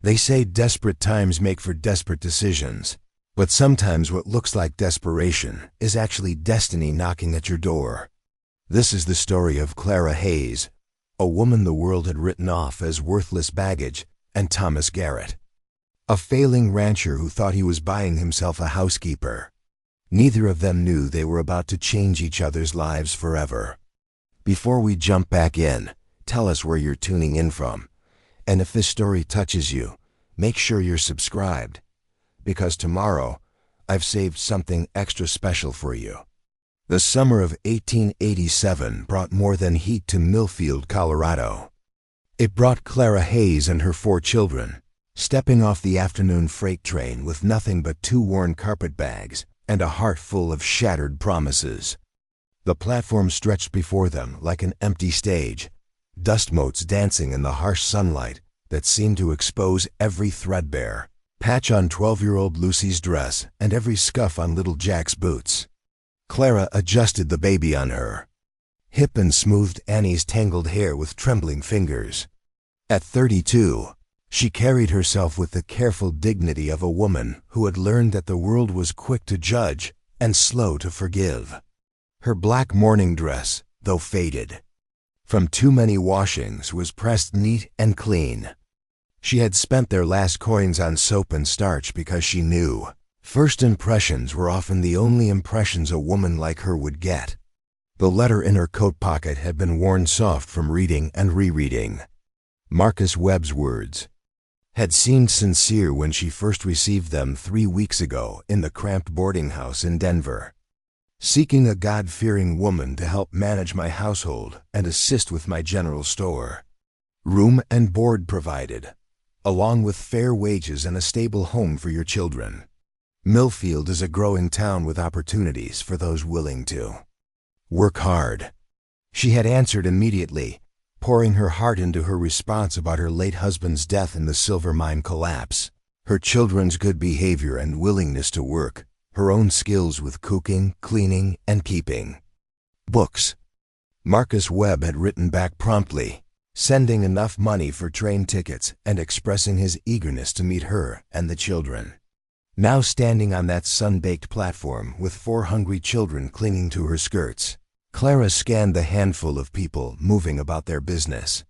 They say desperate times make for desperate decisions, but sometimes what looks like desperation is actually destiny knocking at your door. This is the story of Clara Hayes, a woman the world had written off as worthless baggage, and Thomas Garrett, a failing rancher who thought he was buying himself a housekeeper. Neither of them knew they were about to change each other's lives forever. Before we jump back in, tell us where you're tuning in from. And if this story touches you, make sure you're subscribed, because tomorrow I've saved something extra special for you. The summer of 1887 brought more than heat to Millfield, Colorado. It brought Clara Hayes and her 4 children, stepping off the afternoon freight train with nothing but 2 worn carpet bags and a heart full of shattered promises. The platform stretched before them like an empty stage, dust motes dancing in the harsh sunlight that seemed to expose every threadbare patch on 12-year-old Lucy's dress and every scuff on little Jack's boots. Clara adjusted the baby on her hip and smoothed Annie's tangled hair with trembling fingers. At 32, she carried herself with the careful dignity of a woman who had learned that the world was quick to judge and slow to forgive. Her black morning dress, though faded from too many washings, was pressed neat and clean. She had spent their last coins on soap and starch because she knew first impressions were often the only impressions a woman like her would get. The letter in her coat pocket had been worn soft from reading and rereading. Marcus Webb's words had seemed sincere when she first received them 3 weeks ago in the cramped boarding house in Denver. Seeking a God-fearing woman to help manage my household and assist with my general store. Room and board provided, along with fair wages and a stable home for your children. Millfield is a growing town with opportunities for those willing to work hard. She had answered immediately, pouring her heart into her response about her late husband's death in the silver mine collapse, her children's good behavior and willingness to work, her own skills with cooking, cleaning, and keeping books. Marcus Webb had written back promptly, sending enough money for train tickets and expressing his eagerness to meet her and the children. Now standing on that sun-baked platform with 4 hungry children clinging to her skirts, Clara scanned the handful of people moving about their business.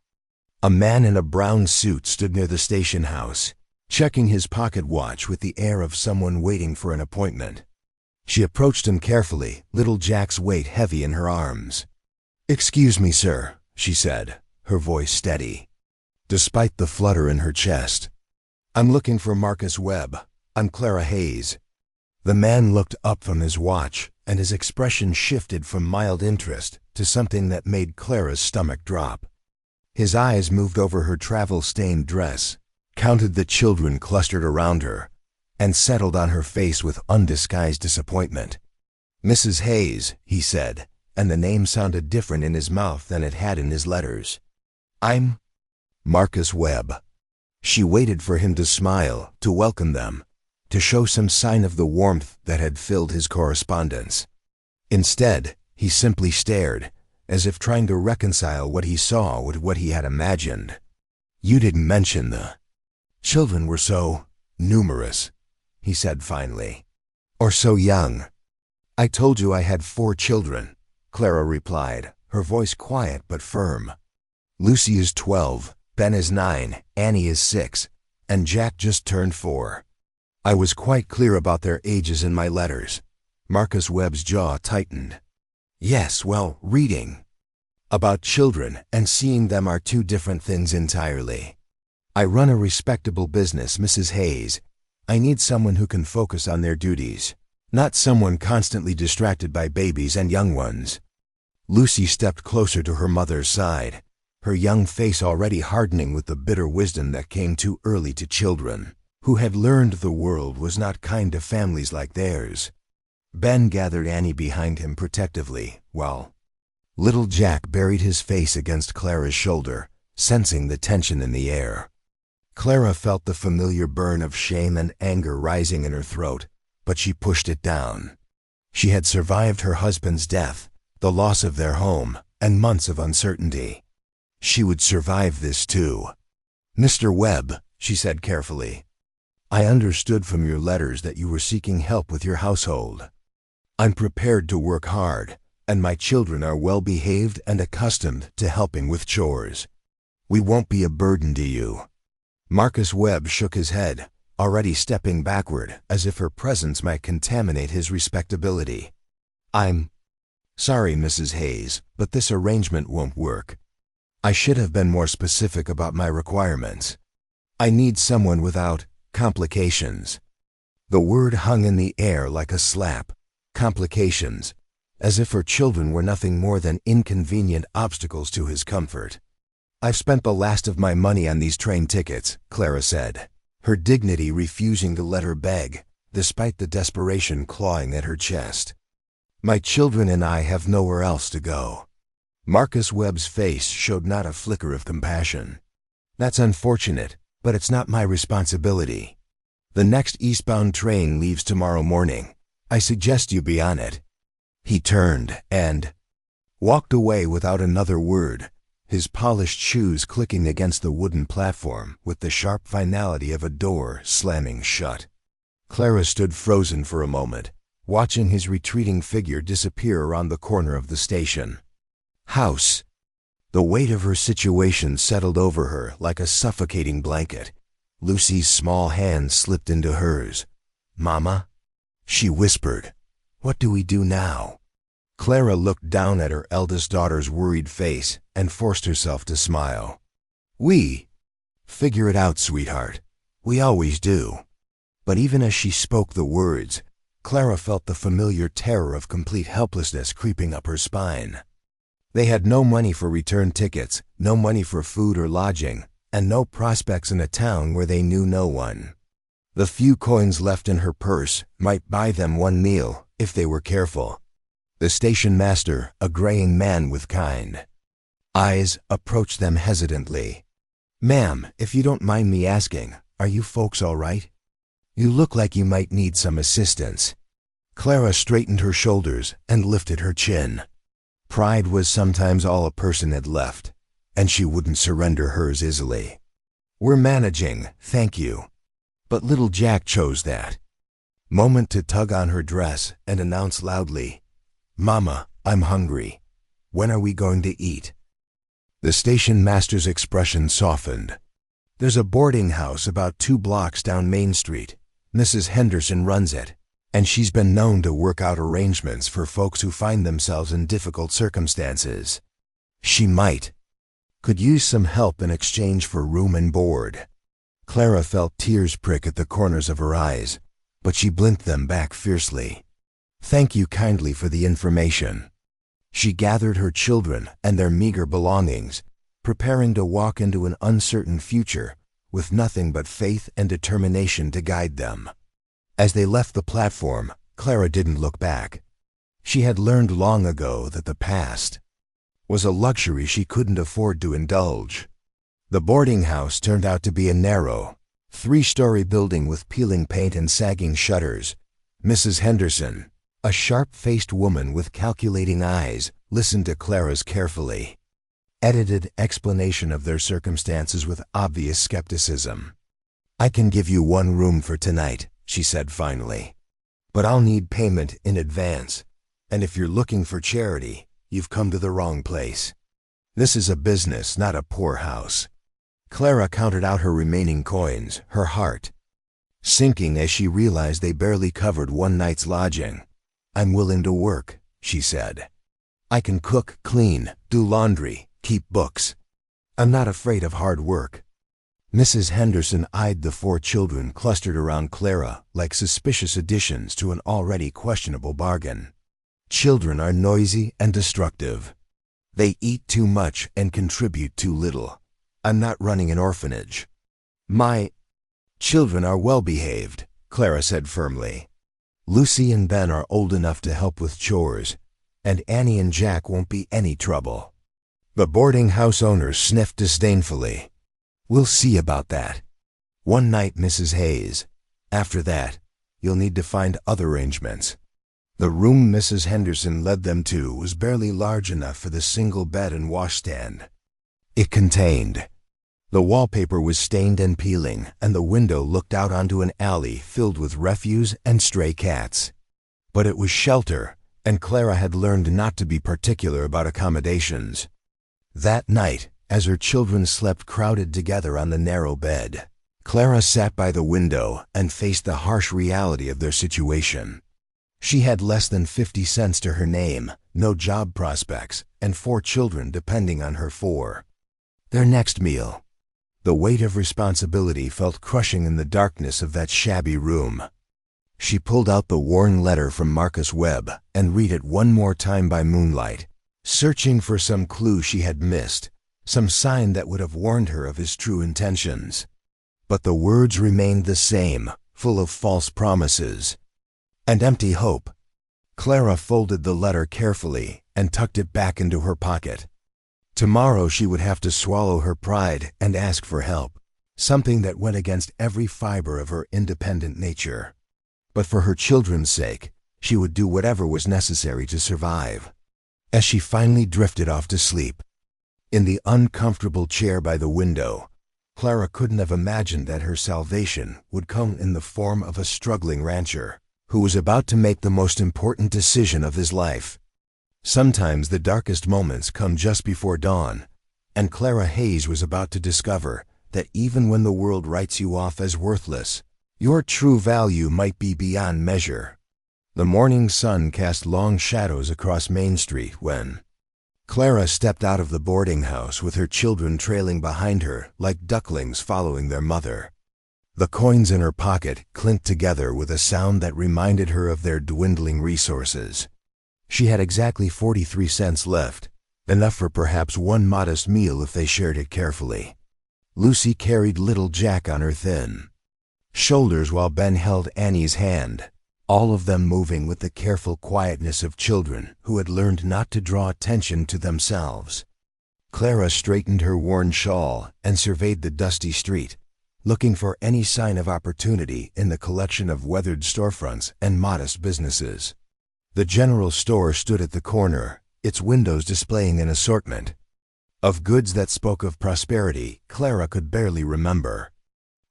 A man in a brown suit stood near the station house, checking his pocket watch with the air of someone waiting for an appointment. She approached him carefully, little Jack's weight heavy in her arms. "Excuse me, sir," she said, her voice steady, despite the flutter in her chest. "I'm looking for Marcus Webb. I'm Clara Hayes." The man looked up from his watch, and his expression shifted from mild interest to something that made Clara's stomach drop. His eyes moved over her travel-stained dress, counted the children clustered around her, and settled on her face with undisguised disappointment. "Mrs. Hayes," he said, and the name sounded different in his mouth than it had in his letters. "I'm Marcus Webb." She waited for him to smile, to welcome them, to show some sign of the warmth that had filled his correspondence. Instead, he simply stared, as if trying to reconcile what he saw with what he had imagined. "You didn't mention the children were so numerous," he said finally, "or so young." "I told you I had 4 children," Clara replied, her voice quiet but firm. "Lucy is 12, Ben is 9, Annie is 6, and Jack just turned 4. I was quite clear about their ages in my letters." Marcus Webb's jaw tightened. "Yes, well, reading about children and seeing them are 2 different things entirely. I run a respectable business, Mrs. Hayes. I need someone who can focus on their duties, not someone constantly distracted by babies and young ones." Lucy stepped closer to her mother's side, her young face already hardening with the bitter wisdom that came too early to children who had learned the world was not kind to families like theirs. Ben gathered Annie behind him protectively, while little Jack buried his face against Clara's shoulder, sensing the tension in the air. Clara felt the familiar burn of shame and anger rising in her throat, but she pushed it down. She had survived her husband's death, the loss of their home, and months of uncertainty. She would survive this too. "Mr. Webb," she said carefully. I understood from your letters that you were seeking help with your household. I'm prepared to work hard, and my children are well behaved and accustomed to helping with chores. We won't be a burden to you. Marcus Webb shook his head, already stepping backward as if her presence might contaminate his respectability. I'm sorry, Mrs. Hayes, but this arrangement won't work. I should have been more specific about my requirements. I need someone without complications. The word hung in the air like a slap. Complications, as if her children were nothing more than inconvenient obstacles to his comfort. I've spent the last of my money on these train tickets, Clara said, her dignity refusing to let her beg, despite the desperation clawing at her chest. My children and I have nowhere else to go. Marcus Webb's face showed not a flicker of compassion. That's unfortunate, but it's not my responsibility. The next eastbound train leaves tomorrow morning. I suggest you be on it. He turned and walked away without another word, his polished shoes clicking against the wooden platform with the sharp finality of a door slamming shut. Clara stood frozen for a moment, watching his retreating figure disappear around the corner of the station house. The weight of her situation settled over her like a suffocating blanket. Lucy's small hand slipped into hers. Mama? She whispered. What do we do now? Clara looked down at her eldest daughter's worried face and forced herself to smile. We figure it out, sweetheart. We always do. But even as she spoke the words, Clara felt the familiar terror of complete helplessness creeping up her spine. They had no money for return tickets, no money for food or lodging, and no prospects in a town where they knew no one. The few coins left in her purse might buy them one meal if they were careful. The station master, a graying man with kind eyes, approached them hesitantly. Ma'am, if you don't mind me asking, are you folks all right? You look like you might need some assistance. Clara straightened her shoulders and lifted her chin. Pride was sometimes all a person had left, and she wouldn't surrender hers easily. We're managing, thank you. But little Jack chose that moment to tug on her dress and announce loudly, Mama, I'm hungry. When are we going to eat? The station master's expression softened. There's a boarding house about 2 blocks down Main Street. Mrs. Henderson runs it, and she's been known to work out arrangements for folks who find themselves in difficult circumstances. She could use some help in exchange for room and board. Clara felt tears prick at the corners of her eyes, but she blinked them back fiercely. Thank you kindly for the information. She gathered her children and their meager belongings, preparing to walk into an uncertain future with nothing but faith and determination to guide them. As they left the platform, Clara didn't look back. She had learned long ago that the past was a luxury she couldn't afford to indulge. The boarding house turned out to be a narrow, 3-story building with peeling paint and sagging shutters. Mrs. Henderson, a sharp-faced woman with calculating eyes, listened to Clara's carefully edited explanation of their circumstances with obvious skepticism. I can give you 1 room for tonight, she said finally. But I'll need payment in advance, and if you're looking for charity, you've come to the wrong place. This is a business, not a poorhouse. Clara counted out her remaining coins, her heart sinking as she realized they barely covered 1 night's lodging. I'm willing to work, she said. I can cook, clean, do laundry, keep books. I'm not afraid of hard work. Mrs. Henderson eyed the 4 children clustered around Clara like suspicious additions to an already questionable bargain. Children are noisy and destructive. They eat too much and contribute too little. I'm not running an orphanage. My children are well behaved, Clara said firmly. Lucy and Ben are old enough to help with chores, and Annie and Jack won't be any trouble. The boarding house owner sniffed disdainfully. We'll see about that. 1 night, Mrs. Hayes. After that, you'll need to find other arrangements. The room Mrs. Henderson led them to was barely large enough for the single bed and washstand. It contained The wallpaper was stained and peeling, and the window looked out onto an alley filled with refuse and stray cats. But it was shelter, and Clara had learned not to be particular about accommodations. That night, as her children slept crowded together on the narrow bed, Clara sat by the window and faced the harsh reality of their situation. She had less than 50 cents to her name, no job prospects, and 4 children depending on her for their next meal. The weight of responsibility felt crushing in the darkness of that shabby room. She pulled out the worn letter from Marcus Webb and read it one more time by moonlight, searching for some clue she had missed, some sign that would have warned her of his true intentions. But the words remained the same, full of false promises and empty hope. Clara folded the letter carefully and tucked it back into her pocket. Tomorrow she would have to swallow her pride and ask for help, something that went against every fiber of her independent nature. But for her children's sake, she would do whatever was necessary to survive. As she finally drifted off to sleep, in the uncomfortable chair by the window, Clara couldn't have imagined that her salvation would come in the form of a struggling rancher who was about to make the most important decision of his life. Sometimes the darkest moments come just before dawn, and Clara Hayes was about to discover that even when the world writes you off as worthless, your true value might be beyond measure. The morning sun cast long shadows across Main Street when Clara stepped out of the boarding house with her children trailing behind her like ducklings following their mother. The coins in her pocket clinked together with a sound that reminded her of their dwindling resources. She had exactly 43 cents left, enough for perhaps one modest meal if they shared it carefully. Lucy carried little Jack on her thin shoulders while Ben held Annie's hand, all of them moving with the careful quietness of children who had learned not to draw attention to themselves. Clara straightened her worn shawl and surveyed the dusty street, looking for any sign of opportunity in the collection of weathered storefronts and modest businesses. The general store stood at the corner, its windows displaying an assortment of goods that spoke of prosperity Clara could barely remember.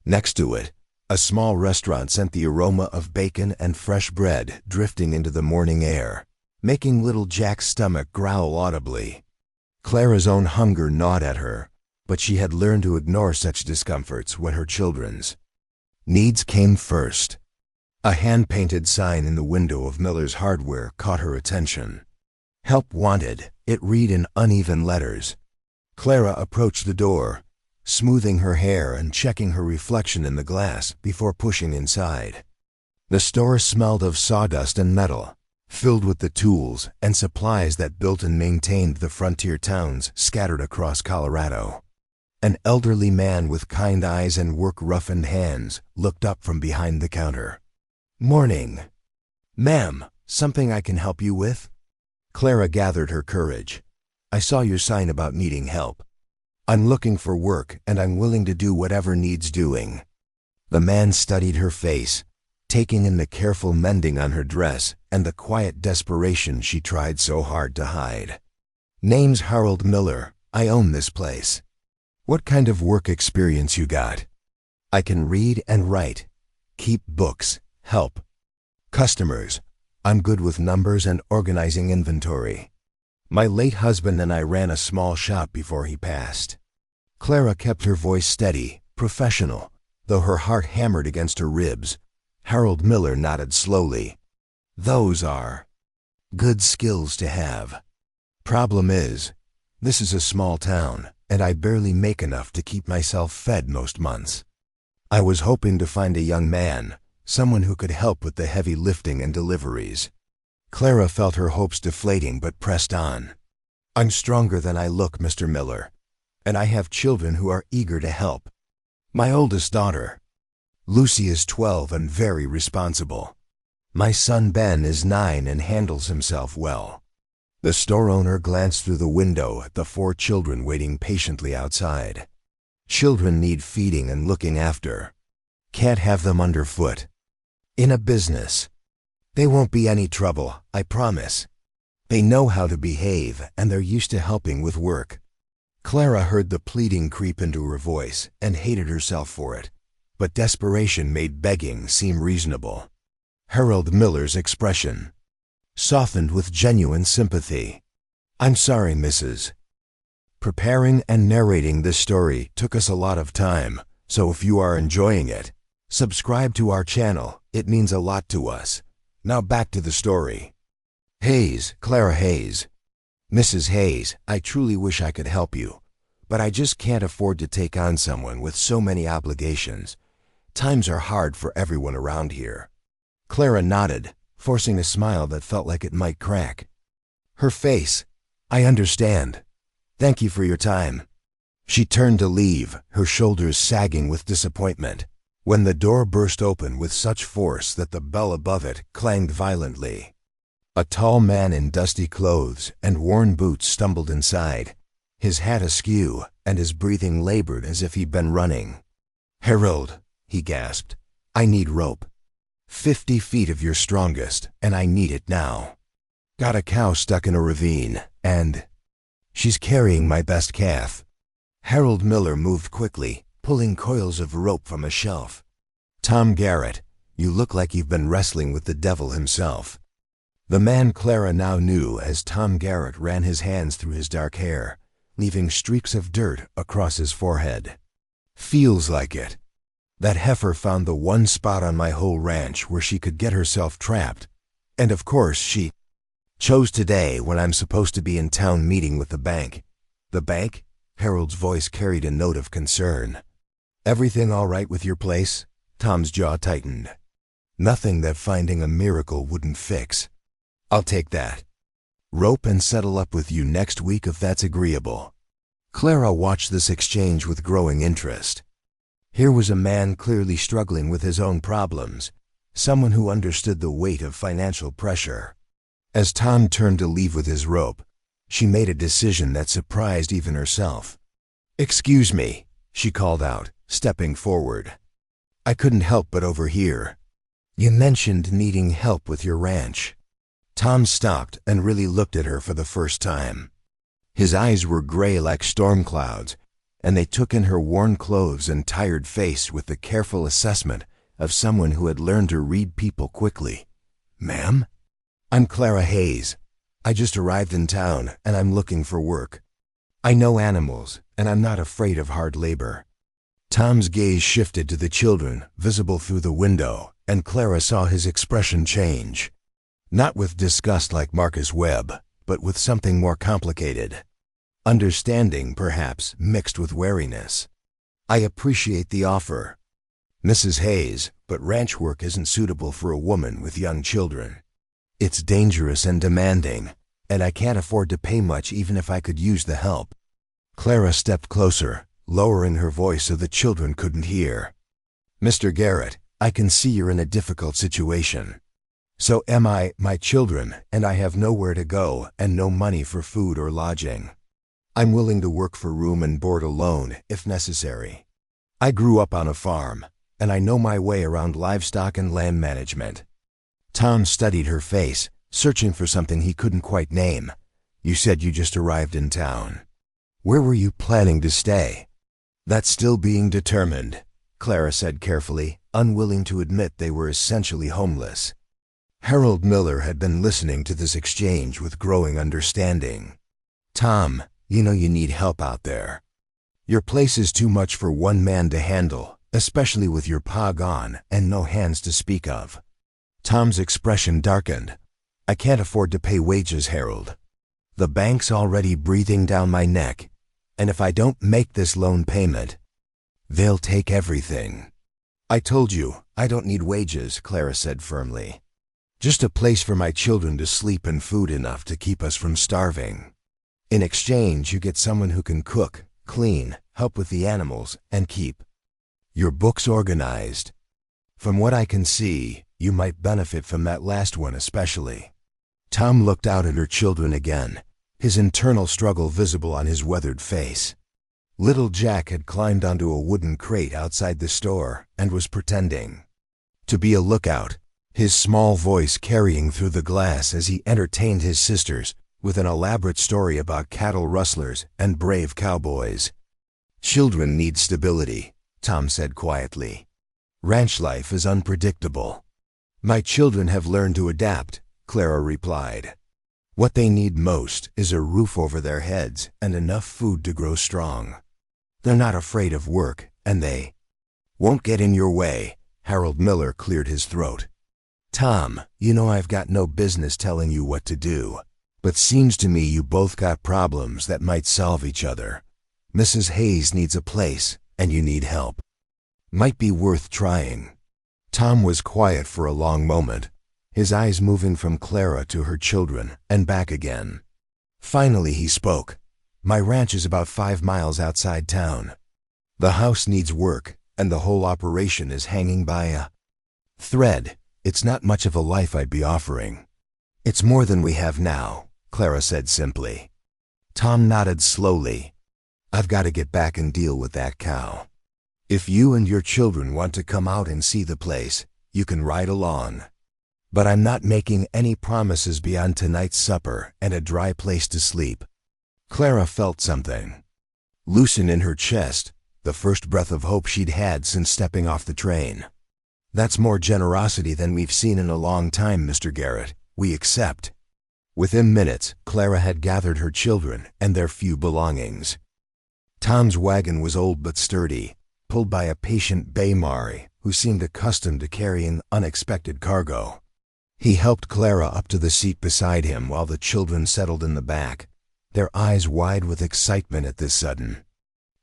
Next to it, a small restaurant sent the aroma of bacon and fresh bread drifting into the morning air, making little Jack's stomach growl audibly. Clara's own hunger gnawed at her, but she had learned to ignore such discomforts when her children's needs came first. A hand-painted sign in the window of Miller's Hardware caught her attention. "Help wanted," it read in uneven letters. Clara approached the door, smoothing her hair and checking her reflection in the glass before pushing inside. The store smelled of sawdust and metal, filled with the tools and supplies that built and maintained the frontier towns scattered across Colorado. An elderly man with kind eyes and work-roughened hands looked up from behind the counter. "Morning. Ma'am, something I can help you with?" Clara gathered her courage. "I saw your sign about needing help. I'm looking for work and I'm willing to do whatever needs doing." The man studied her face, taking in the careful mending on her dress and the quiet desperation she tried so hard to hide. "Name's Harold Miller. I own this place. What kind of work experience you got?" "I can read and write, keep books, help customers. I'm good with numbers and organizing inventory. My late husband and I ran a small shop before he passed." Clara kept her voice steady, professional, though her heart hammered against her ribs. Harold Miller nodded slowly. "Those are good skills to have. Problem is, this is a small town, and I barely make enough to keep myself fed most months. I was hoping to find a young man, someone who could help with the heavy lifting and deliveries." Clara felt her hopes deflating but pressed on. "I'm stronger than I look, Mr. Miller, and I have children who are eager to help. My oldest daughter, Lucy, is 12 and very responsible. My son Ben is 9 and handles himself well." The store owner glanced through the window at the 4 children waiting patiently outside. Children need feeding and looking after. Can't have them underfoot. In a business, they won't be any trouble, I promise. They know how to behave and they're used to helping with work. Clara heard the pleading creep into her voice and hated herself for it, but desperation made begging seem reasonable. Harold Miller's expression softened with genuine sympathy. "I'm sorry, Mrs." Preparing and narrating this story took us a lot of time, so if you are enjoying it, subscribe to our channel. It means a lot to us. Now back to the story. Hayes, Clara Hayes. "Mrs. Hayes, I truly wish I could help you, but I just can't afford to take on someone with so many obligations. Times are hard for everyone around here." Clara nodded, forcing a smile that felt like it might crack. Her face, "I understand. Thank you for your time." She turned to leave, her shoulders sagging with disappointment, when the door burst open with such force that the bell above it clanged violently. A tall man in dusty clothes and worn boots stumbled inside, his hat askew and his breathing labored as if he'd been running. "Harold," he gasped, "I need rope. 50 feet of your strongest, and I need it now. Got a cow stuck in a ravine, and she's carrying my best calf." Harold Miller moved quickly, pulling coils of rope from a shelf. "Tom Garrett, you look like you've been wrestling with the devil himself." The man Clara now knew as Tom Garrett ran his hands through his dark hair, leaving streaks of dirt across his forehead. "Feels like it. That heifer found the one spot on my whole ranch where she could get herself trapped, and of course she chose today when I'm supposed to be in town meeting with the bank." "The bank?" Harold's voice carried a note of concern. "Everything all right with your place?" Tom's jaw tightened. "Nothing that finding a miracle wouldn't fix." "I'll take that. Rope and settle up with you next week if that's agreeable." Clara watched this exchange with growing interest. Here was a man clearly struggling with his own problems, someone who understood the weight of financial pressure. As Tom turned to leave with his rope, she made a decision that surprised even herself. "Excuse me," she called out, stepping forward. "I couldn't help but overhear. You mentioned needing help with your ranch." Tom stopped and really looked at her for the first time. His eyes were gray like storm clouds, and they took in her worn clothes and tired face with the careful assessment of someone who had learned to read people quickly. "Ma'am?" "I'm Clara Hayes. I just arrived in town, and I'm looking for work. I know animals, and I'm not afraid of hard labor." Tom's gaze shifted to the children, visible through the window, and Clara saw his expression change. Not with disgust like Marcus Webb, but with something more complicated. Understanding, perhaps, mixed with wariness. "I appreciate the offer, Mrs. Hayes, but ranch work isn't suitable for a woman with young children. It's dangerous and demanding, and I can't afford to pay much even if I could use the help." Clara stepped closer, lowering her voice so the children couldn't hear. "Mr. Garrett, I can see you're in a difficult situation. So am I, my children, and I have nowhere to go and no money for food or lodging. I'm willing to work for room and board alone, if necessary. I grew up on a farm, and I know my way around livestock and land management." Tom studied her face, searching for something he couldn't quite name. "You said you just arrived in town. Where were you planning to stay?" "That's still being determined," Clara said carefully, unwilling to admit they were essentially homeless. Harold Miller had been listening to this exchange with growing understanding. "Tom, you know you need help out there. Your place is too much for one man to handle, especially with your pa gone and no hands to speak of." Tom's expression darkened. "I can't afford to pay wages, Harold. The bank's already breathing down my neck, and if I don't make this loan payment, they'll take everything." "I told you, I don't need wages," Clara said firmly. "Just a place for my children to sleep and food enough to keep us from starving. In exchange, you get someone who can cook, clean, help with the animals, and keep your books organized. From what I can see, you might benefit from that last one especially." Tom looked out at her children again, his internal struggle visible on his weathered face. Little Jack had climbed onto a wooden crate outside the store and was pretending to be a lookout, his small voice carrying through the glass as he entertained his sisters with an elaborate story about cattle rustlers and brave cowboys. "Children need stability," Tom said quietly. "Ranch life is unpredictable." "My children have learned to adapt," Clara replied. "What they need most is a roof over their heads and enough food to grow strong. They're not afraid of work, and they won't get in your way." Harold Miller cleared his throat. "Tom, you know I've got no business telling you what to do, but seems to me you both got problems that might solve each other. Mrs. Hayes needs a place, and you need help. Might be worth trying." Tom was quiet for a long moment, his eyes moving from Clara to her children and back again. Finally he spoke. "My ranch is about 5 miles outside town. The house needs work, and the whole operation is hanging by a thread. It's not much of a life I'd be offering." "It's more than we have now," Clara said simply. Tom nodded slowly. "I've got to get back and deal with that cow. If you and your children want to come out and see the place, you can ride along. But I'm not making any promises beyond tonight's supper and a dry place to sleep." Clara felt something loosen in her chest, the first breath of hope she'd had since stepping off the train. "That's more generosity than we've seen in a long time, Mr. Garrett. We accept." Within minutes, Clara had gathered her children and their few belongings. Tom's wagon was old but sturdy, pulled by a patient bay Maori who seemed accustomed to carrying unexpected cargo. He helped Clara up to the seat beside him while the children settled in the back, their eyes wide with excitement at this sudden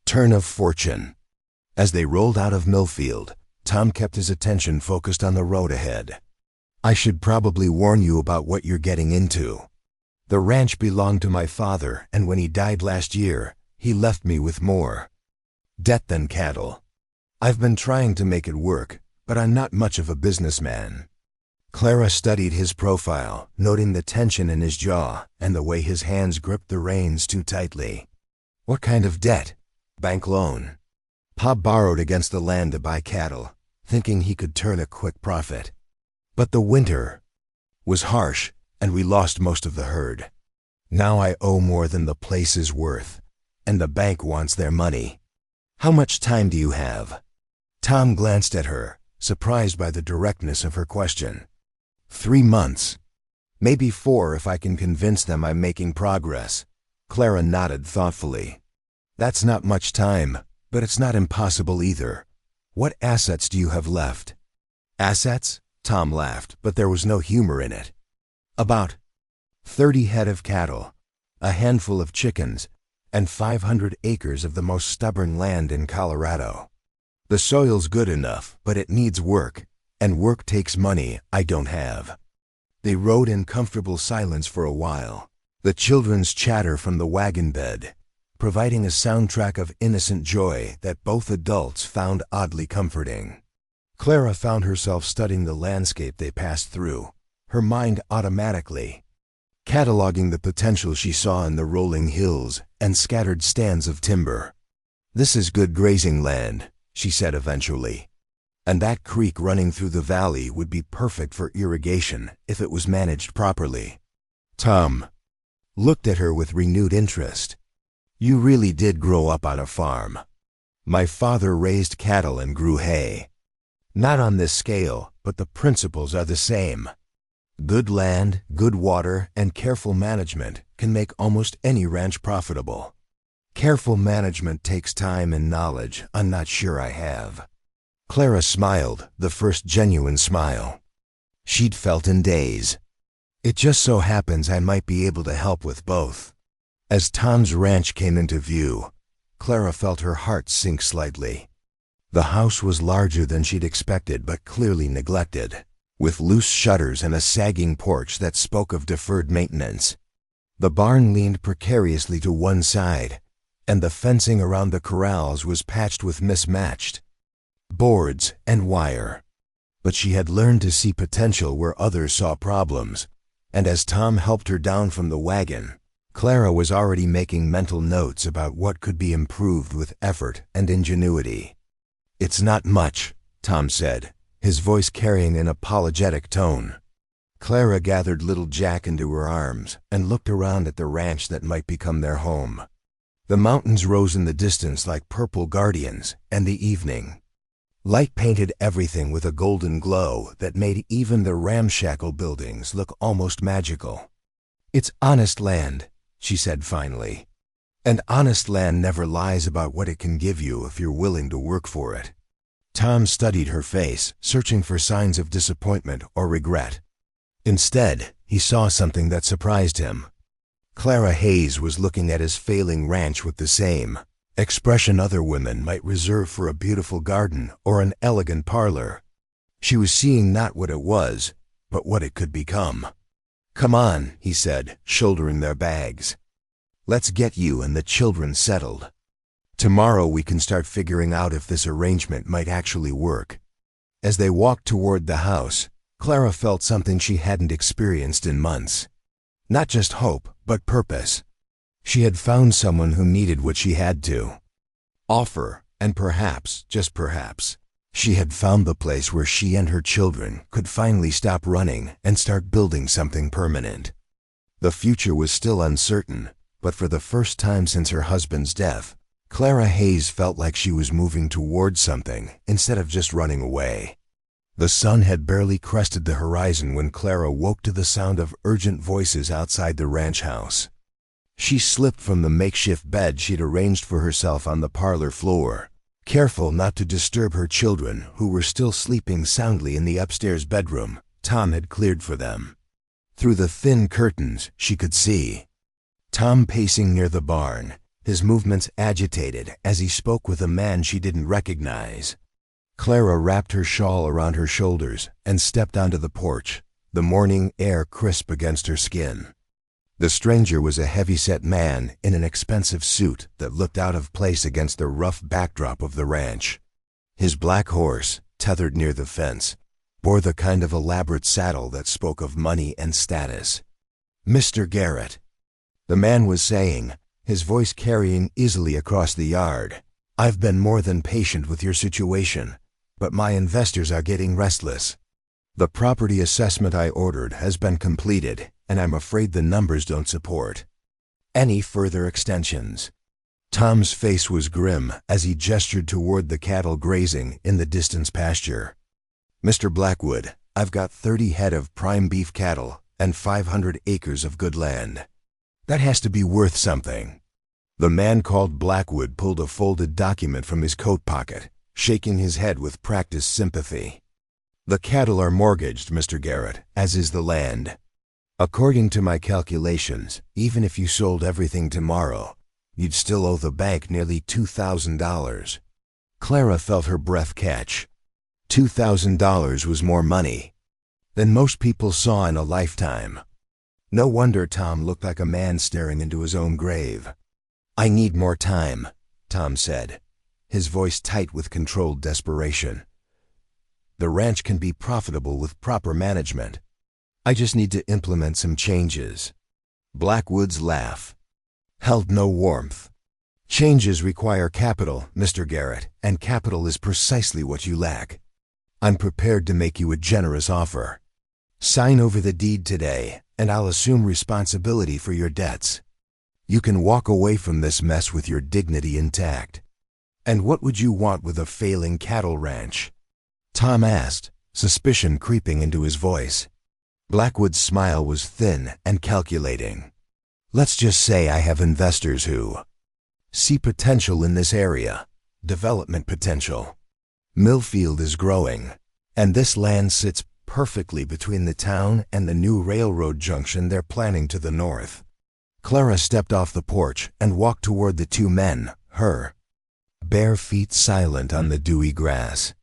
turn of fortune. As they rolled out of Millfield, Tom kept his attention focused on the road ahead. "I should probably warn you about what you're getting into. The ranch belonged to my father, and when he died last year, he left me with more debt than cattle. I've been trying to make it work, but I'm not much of a businessman." Clara studied his profile, noting the tension in his jaw and the way his hands gripped the reins too tightly. "What kind of debt?" "Bank loan. Pa borrowed against the land to buy cattle, thinking he could turn a quick profit. But the winter was harsh, and we lost most of the herd. Now I owe more than the place is worth, and the bank wants their money. How much time do you have?" Tom glanced at her, surprised by the directness of her question. 3 months. Maybe 4 if I can convince them I'm making progress." Clara nodded thoughtfully. "That's not much time, but it's not impossible either. What assets do you have left?" "Assets?" Tom laughed, but there was no humor in it. "About 30 head of cattle, a handful of chickens, and 500 acres of the most stubborn land in Colorado. The soil's good enough, but it needs work, and work takes money I don't have." They rode in comfortable silence for a while, the children's chatter from the wagon bed providing a soundtrack of innocent joy that both adults found oddly comforting. Clara found herself studying the landscape they passed through, her mind automatically cataloging the potential she saw in the rolling hills and scattered stands of timber. "This is good grazing land," she said eventually, "and that creek running through the valley would be perfect for irrigation if it was managed properly." Tom looked at her with renewed interest. "You really did grow up on a farm." "My father raised cattle and grew hay. Not on this scale, but the principles are the same. Good land, good water, and careful management can make almost any ranch profitable. Careful management takes time and knowledge I'm not sure I have." Clara smiled, the first genuine smile she'd felt in days. "It just so happens I might be able to help with both." As Tom's ranch came into view, Clara felt her heart sink slightly. The house was larger than she'd expected but clearly neglected, with loose shutters and a sagging porch that spoke of deferred maintenance. The barn leaned precariously to one side, and the fencing around the corrals was patched with mismatched boards and wire. But she had learned to see potential where others saw problems, and as Tom helped her down from the wagon, Clara was already making mental notes about what could be improved with effort and ingenuity. "It's not much," Tom said, his voice carrying an apologetic tone. Clara gathered little Jack into her arms and looked around at the ranch that might become their home. The mountains rose in the distance like purple guardians, and the evening light painted everything with a golden glow that made even the ramshackle buildings look almost magical. "It's honest land," she said finally. "And honest land never lies about what it can give you if you're willing to work for it." Tom studied her face, searching for signs of disappointment or regret. Instead, he saw something that surprised him. Clara Hayes was looking at his failing ranch with the same expression other women might reserve for a beautiful garden or an elegant parlor. She was seeing not what it was, but what it could become. "Come on," he said, shouldering their bags. "Let's get you and the children settled. Tomorrow we can start figuring out if this arrangement might actually work." As they walked toward the house, Clara felt something she hadn't experienced in months. Not just hope, but purpose. She had found someone who needed what she had to offer, and perhaps, just perhaps, she had found the place where she and her children could finally stop running and start building something permanent. The future was still uncertain, but for the first time since her husband's death, Clara Hayes felt like she was moving towards something instead of just running away. The sun had barely crested the horizon when Clara woke to the sound of urgent voices outside the ranch house. She slipped from the makeshift bed she'd arranged for herself on the parlor floor, careful not to disturb her children who were still sleeping soundly in the upstairs bedroom Tom had cleared for them. Through the thin curtains, she could see Tom pacing near the barn, his movements agitated as he spoke with a man she didn't recognize. Clara wrapped her shawl around her shoulders and stepped onto the porch, the morning air crisp against her skin. The stranger was a heavy-set man in an expensive suit that looked out of place against the rough backdrop of the ranch. His black horse, tethered near the fence, bore the kind of elaborate saddle that spoke of money and status. "Mr. Garrett," the man was saying, his voice carrying easily across the yard, "I've been more than patient with your situation, but my investors are getting restless. The property assessment I ordered has been completed, and I'm afraid the numbers don't support any further extensions." Tom's face was grim as he gestured toward the cattle grazing in the distant pasture. "Mr. Blackwood, I've got 30 head of prime beef cattle and 500 acres of good land. That has to be worth something." The man called Blackwood pulled a folded document from his coat pocket, shaking his head with practiced sympathy. "The cattle are mortgaged, Mr. Garrett, as is the land. According to my calculations, even if you sold everything tomorrow, you'd still owe the bank nearly $2,000. Clara felt her breath catch. $2,000 was more money than most people saw in a lifetime. No wonder Tom looked like a man staring into his own grave. "I need more time," Tom said, his voice tight with controlled desperation. "The ranch can be profitable with proper management. I just need to implement some changes." Blackwood's laugh held no warmth. "Changes require capital, Mr. Garrett, and capital is precisely what you lack. I'm prepared to make you a generous offer. Sign over the deed today, and I'll assume responsibility for your debts. You can walk away from this mess with your dignity intact." "And what would you want with a failing cattle ranch?" Tom asked, suspicion creeping into his voice. Blackwood's smile was thin and calculating. "Let's just say I have investors who see potential in this area, development potential. Millfield is growing, and this land sits perfectly between the town and the new railroad junction they're planning to the north." Clara stepped off the porch and walked toward the two men, her bare feet silent on the dewy grass.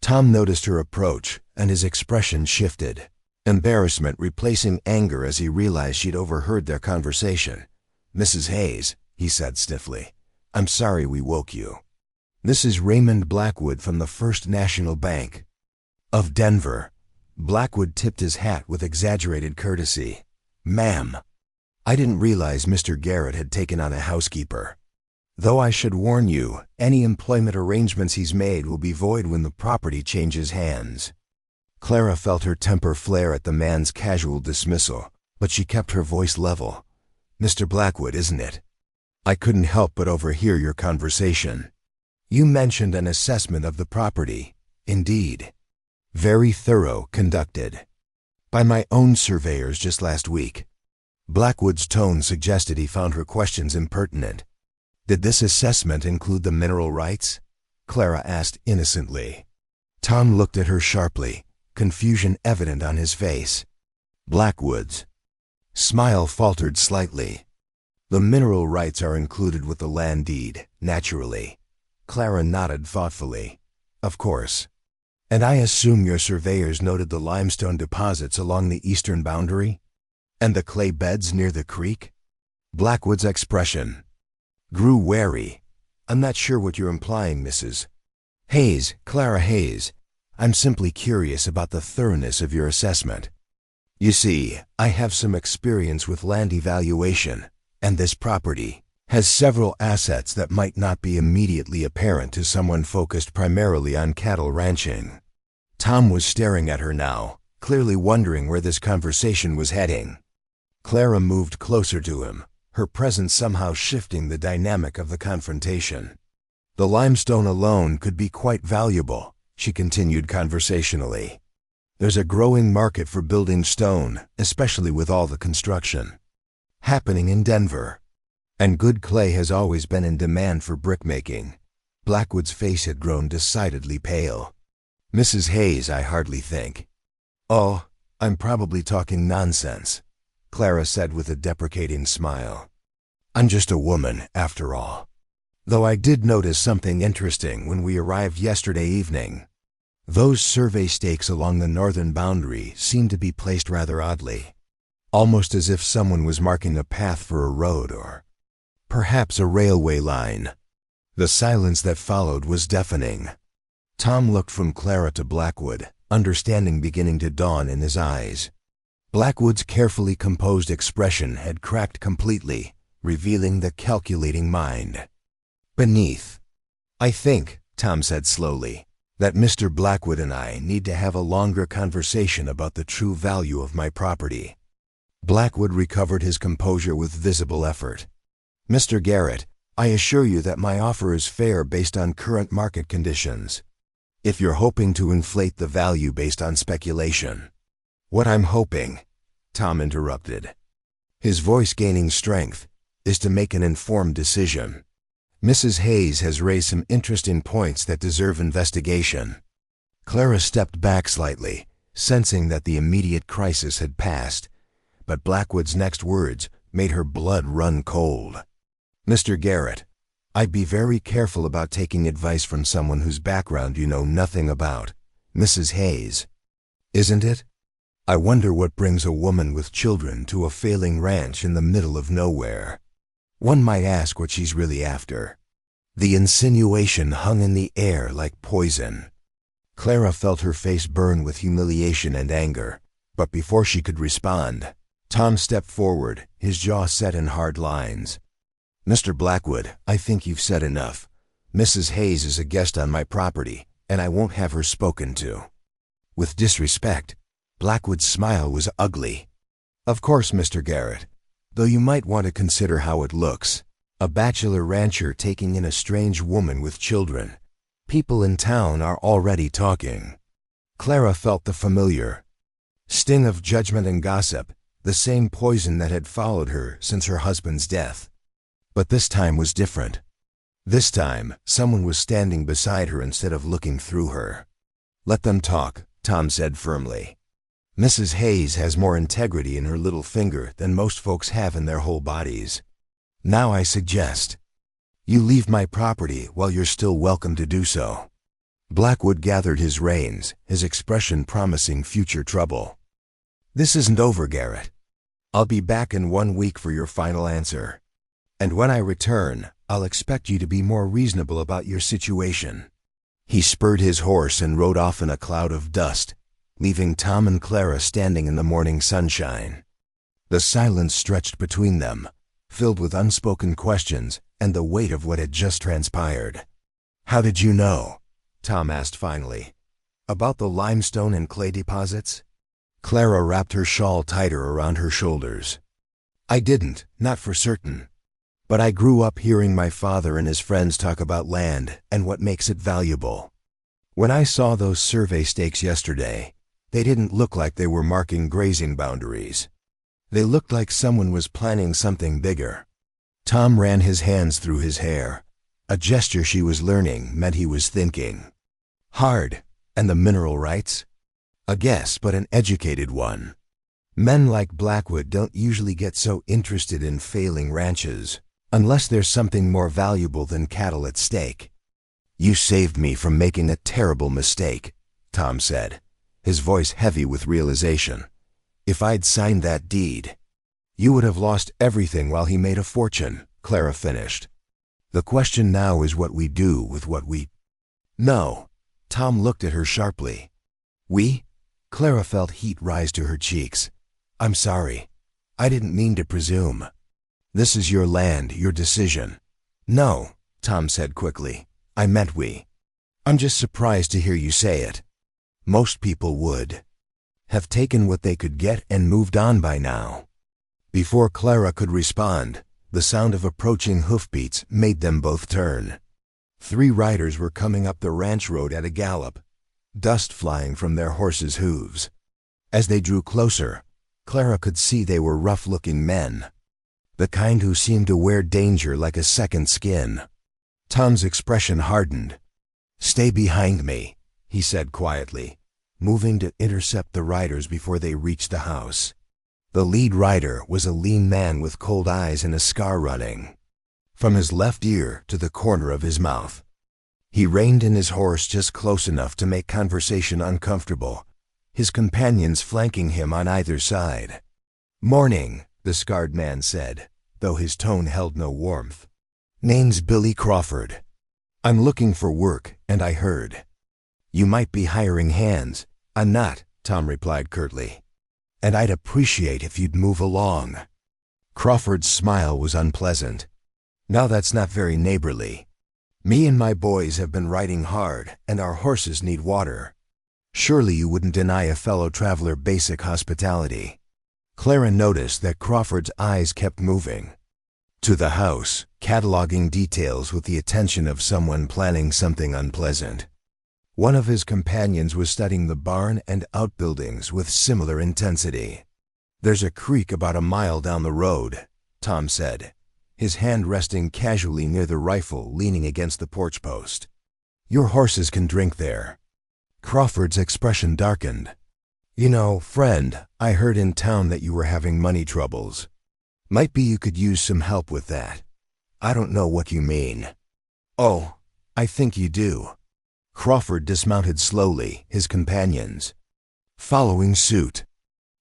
Tom noticed her approach, and his expression shifted, embarrassment replacing anger as he realized she'd overheard their conversation. "Mrs. Hayes," he said stiffly, "I'm sorry we woke you. This is Raymond Blackwood from the First National Bank of Denver." Blackwood tipped his hat with exaggerated courtesy. "Ma'am, I didn't realize Mr. Garrett had taken on a housekeeper. Though I should warn you, any employment arrangements he's made will be void when the property changes hands." Clara felt her temper flare at the man's casual dismissal, but she kept her voice level. "Mr. Blackwood, isn't it? I couldn't help but overhear your conversation. You mentioned an assessment of the property. Indeed. Very thorough, conducted by my own surveyors just last week." Blackwood's tone suggested he found her questions impertinent. "Did this assessment include the mineral rights?" Clara asked innocently. Tom looked at her sharply, confusion evident on his face. Blackwood's smile faltered slightly. "The mineral rights are included with the land deed, naturally." Clara nodded thoughtfully. "Of course. And I assume your surveyors noted the limestone deposits along the eastern boundary? And the clay beds near the creek?" Blackwood's expression grew wary. "I'm not sure what you're implying, Mrs. Hayes, Clara Hayes. I'm simply curious about the thoroughness of your assessment. You see, I have some experience with land evaluation, and this property has several assets that might not be immediately apparent to someone focused primarily on cattle ranching." Tom was staring at her now, clearly wondering where this conversation was heading. Clara moved closer to him, her presence somehow shifting the dynamic of the confrontation. "The limestone alone could be quite valuable," she continued conversationally. "There's a growing market for building stone, especially with all the construction happening in Denver. And good clay has always been in demand for brickmaking." Blackwood's face had grown decidedly pale. "Mrs. Hayes, I hardly think." "Oh, I'm probably talking nonsense," Clara said with a deprecating smile. "I'm just a woman, after all. Though I did notice something interesting when we arrived yesterday evening. Those survey stakes along the northern boundary seemed to be placed rather oddly, almost as if someone was marking a path for a road or perhaps a railway line." The silence that followed was deafening. Tom looked from Clara to Blackwood, understanding beginning to dawn in his eyes. Blackwood's carefully composed expression had cracked completely, revealing the calculating mind beneath. "I think," Tom said slowly, "that Mr. Blackwood and I need to have a longer conversation about the true value of my property." Blackwood recovered his composure with visible effort. "Mr. Garrett, I assure you that my offer is fair based on current market conditions. If you're hoping to inflate the value based on speculation—" "What I'm hoping," Tom interrupted, his voice gaining strength, "is to make an informed decision. Mrs. Hayes has raised some interesting points that deserve investigation." Clara stepped back slightly, sensing that the immediate crisis had passed, but Blackwood's next words made her blood run cold. "Mr. Garrett, I'd be very careful about taking advice from someone whose background you know nothing about. Mrs. Hayes, isn't it? I wonder what brings a woman with children to a failing ranch in the middle of nowhere. One might ask what she's really after." The insinuation hung in the air like poison. Clara felt her face burn with humiliation and anger, but before she could respond, Tom stepped forward, his jaw set in hard lines. "Mr. Blackwood, I think you've said enough. Mrs. Hayes is a guest on my property, and I won't have her spoken to." With disrespect, Blackwood's smile was ugly. "Of course, Mr. Garrett, though you might want to consider how it looks. A bachelor rancher taking in a strange woman with children. People in town are already talking." Clara felt the familiar sting of judgment and gossip, the same poison that had followed her since her husband's death. But this time was different. This time, someone was standing beside her instead of looking through her. "Let them talk," Tom said firmly. "Mrs. Hayes has more integrity in her little finger than most folks have in their whole bodies. Now I suggest you leave my property while you're still welcome to do so." Blackwood gathered his reins, his expression promising future trouble. "This isn't over, Garrett. I'll be back in 1 week for your final answer. And when I return, I'll expect you to be more reasonable about your situation." He spurred his horse and rode off in a cloud of dust, leaving Tom and Clara standing in the morning sunshine. The silence stretched between them, filled with unspoken questions and the weight of what had just transpired. "How did you know?" Tom asked finally. About the limestone and clay deposits? Clara wrapped her shawl tighter around her shoulders. I didn't, not for certain. But I grew up hearing my father and his friends talk about land and what makes it valuable. When I saw those survey stakes yesterday, they didn't look like they were marking grazing boundaries. They looked like someone was planning something bigger. Tom ran his hands through his hair. A gesture she was learning meant he was thinking. Hard. And the mineral rights? A guess, but an educated one. Men like Blackwood don't usually get so interested in failing ranches, unless there's something more valuable than cattle at stake. You saved me from making a terrible mistake, Tom said, his voice heavy with realization. If I'd signed that deed, you would have lost everything while he made a fortune, Clara finished. The question now is what we do with what we... No. Tom looked at her sharply. We? Clara felt heat rise to her cheeks. I'm sorry. I didn't mean to presume. This is your land, your decision. No, Tom said quickly. I meant we. I'm just surprised to hear you say it. Most people would have taken what they could get and moved on by now. Before Clara could respond, the sound of approaching hoofbeats made them both turn. 3 riders were coming up the ranch road at a gallop, dust flying from their horses' hooves. As they drew closer, Clara could see they were rough-looking men, the kind who seemed to wear danger like a second skin. Tom's expression hardened. Stay behind me, he said quietly, moving to intercept the riders before they reached the house. The lead rider was a lean man with cold eyes and a scar running from his left ear to the corner of his mouth. He reined in his horse just close enough to make conversation uncomfortable, his companions flanking him on either side. Morning, the scarred man said, though his tone held no warmth. Name's Billy Crawford. I'm looking for work, and I heard you might be hiring hands. I'm not, Tom replied curtly. And I'd appreciate if you'd move along. Crawford's smile was unpleasant. Now that's not very neighborly. Me and my boys have been riding hard, and our horses need water. Surely you wouldn't deny a fellow traveler basic hospitality. Clara noticed that Crawford's eyes kept moving to the house, cataloging details with the attention of someone planning something unpleasant. One of his companions was studying the barn and outbuildings with similar intensity. There's a creek about a mile down the road, Tom said, his hand resting casually near the rifle leaning against the porch post. Your horses can drink there. Crawford's expression darkened. You know, friend, I heard in town that you were having money troubles. Might be you could use some help with that. I don't know what you mean. Oh, I think you do. Crawford dismounted slowly, his companions following suit.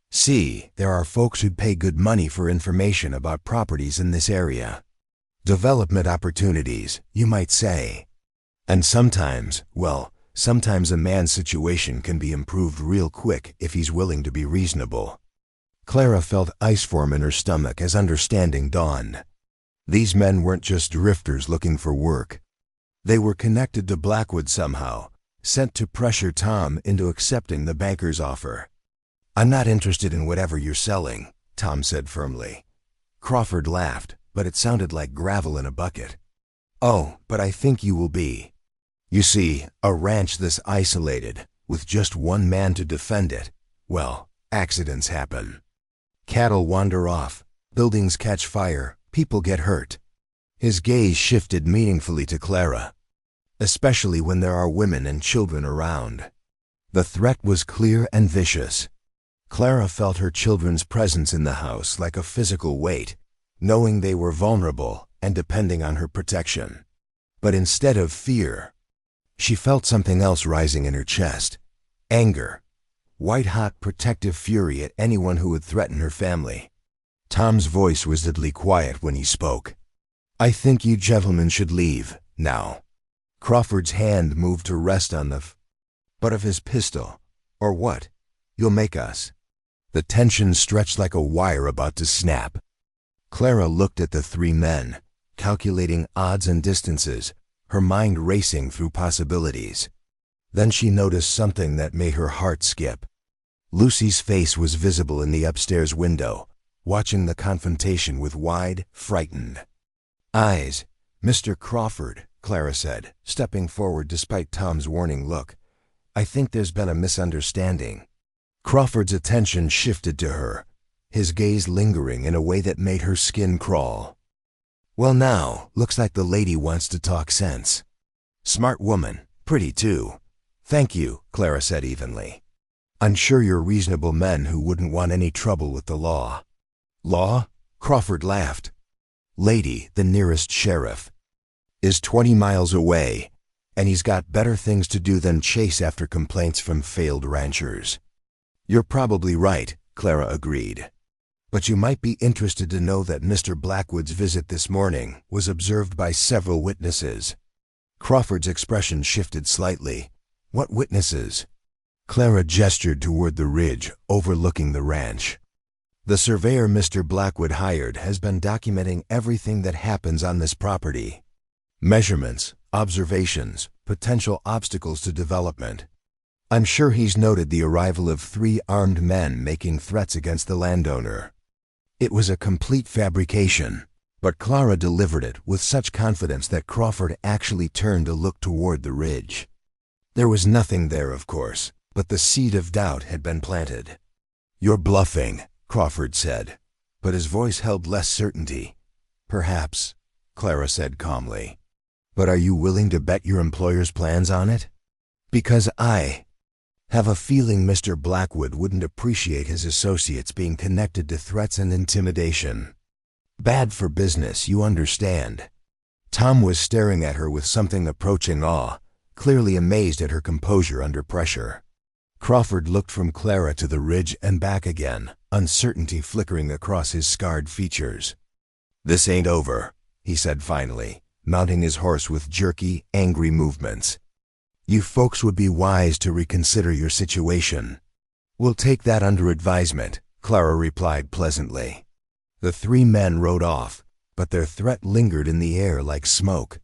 See, there are folks who'd pay good money for information about properties in this area. Development opportunities, you might say. And sometimes, well, sometimes a man's situation can be improved real quick if he's willing to be reasonable. Clara felt ice form in her stomach as understanding dawned. These men weren't just drifters looking for work. They were connected to Blackwood somehow, sent to pressure Tom into accepting the banker's offer. I'm not interested in whatever you're selling, Tom said firmly. Crawford laughed, but it sounded like gravel in a bucket. Oh, but I think you will be. You see, a ranch this isolated, with just one man to defend it, well, accidents happen. Cattle wander off, buildings catch fire, people get hurt. His gaze shifted meaningfully to Clara, especially when there are women and children around. The threat was clear and vicious. Clara felt her children's presence in the house like a physical weight, knowing they were vulnerable and depending on her protection. But instead of fear, she felt something else rising in her chest. Anger. White-hot protective fury at anyone who would threaten her family. Tom's voice was deadly quiet when he spoke. I think you gentlemen should leave, now. Crawford's hand moved to rest on the butt of his pistol. Or what? You'll make us. The tension stretched like a wire about to snap. Clara looked at the 3 men, calculating odds and distances, her mind racing through possibilities. Then she noticed something that made her heart skip. Lucy's face was visible in the upstairs window, watching the confrontation with wide, frightened eyes. "Mr. Crawford," Clara said, stepping forward despite Tom's warning look, "I think there's been a misunderstanding." Crawford's attention shifted to her, his gaze lingering in a way that made her skin crawl. "Well now, looks like the lady wants to talk sense." "Smart woman, pretty too." "Thank you," Clara said evenly. "I'm sure you're reasonable men who wouldn't want any trouble with the law." "Law?" Crawford laughed. "Lady, the nearest sheriff, is 20 miles away, and he's got better things to do than chase after complaints from failed ranchers." "You're probably right," Clara agreed. "But you might be interested to know that Mr. Blackwood's visit this morning was observed by several witnesses." Crawford's expression shifted slightly. "What witnesses?" Clara gestured toward the ridge overlooking the ranch. "The surveyor Mr. Blackwood hired has been documenting everything that happens on this property. Measurements, observations, potential obstacles to development. I'm sure he's noted the arrival of 3 armed men making threats against the landowner." It was a complete fabrication, but Clara delivered it with such confidence that Crawford actually turned to look toward the ridge. There was nothing there, of course, but the seed of doubt had been planted. "You're bluffing," Crawford said, but his voice held less certainty. "Perhaps," Clara said calmly. "But are you willing to bet your employer's plans on it?" "Because I have a feeling Mr. Blackwood wouldn't appreciate his associates being connected to threats and intimidation. Bad for business, you understand." Tom was staring at her with something approaching awe, clearly amazed at her composure under pressure. Crawford looked from Clara to the ridge and back again, uncertainty flickering across his scarred features. "This ain't over," he said finally, mounting his horse with jerky, angry movements. "You folks would be wise to reconsider your situation." "We'll take that under advisement," Clara replied pleasantly. The 3 men rode off, but their threat lingered in the air like smoke.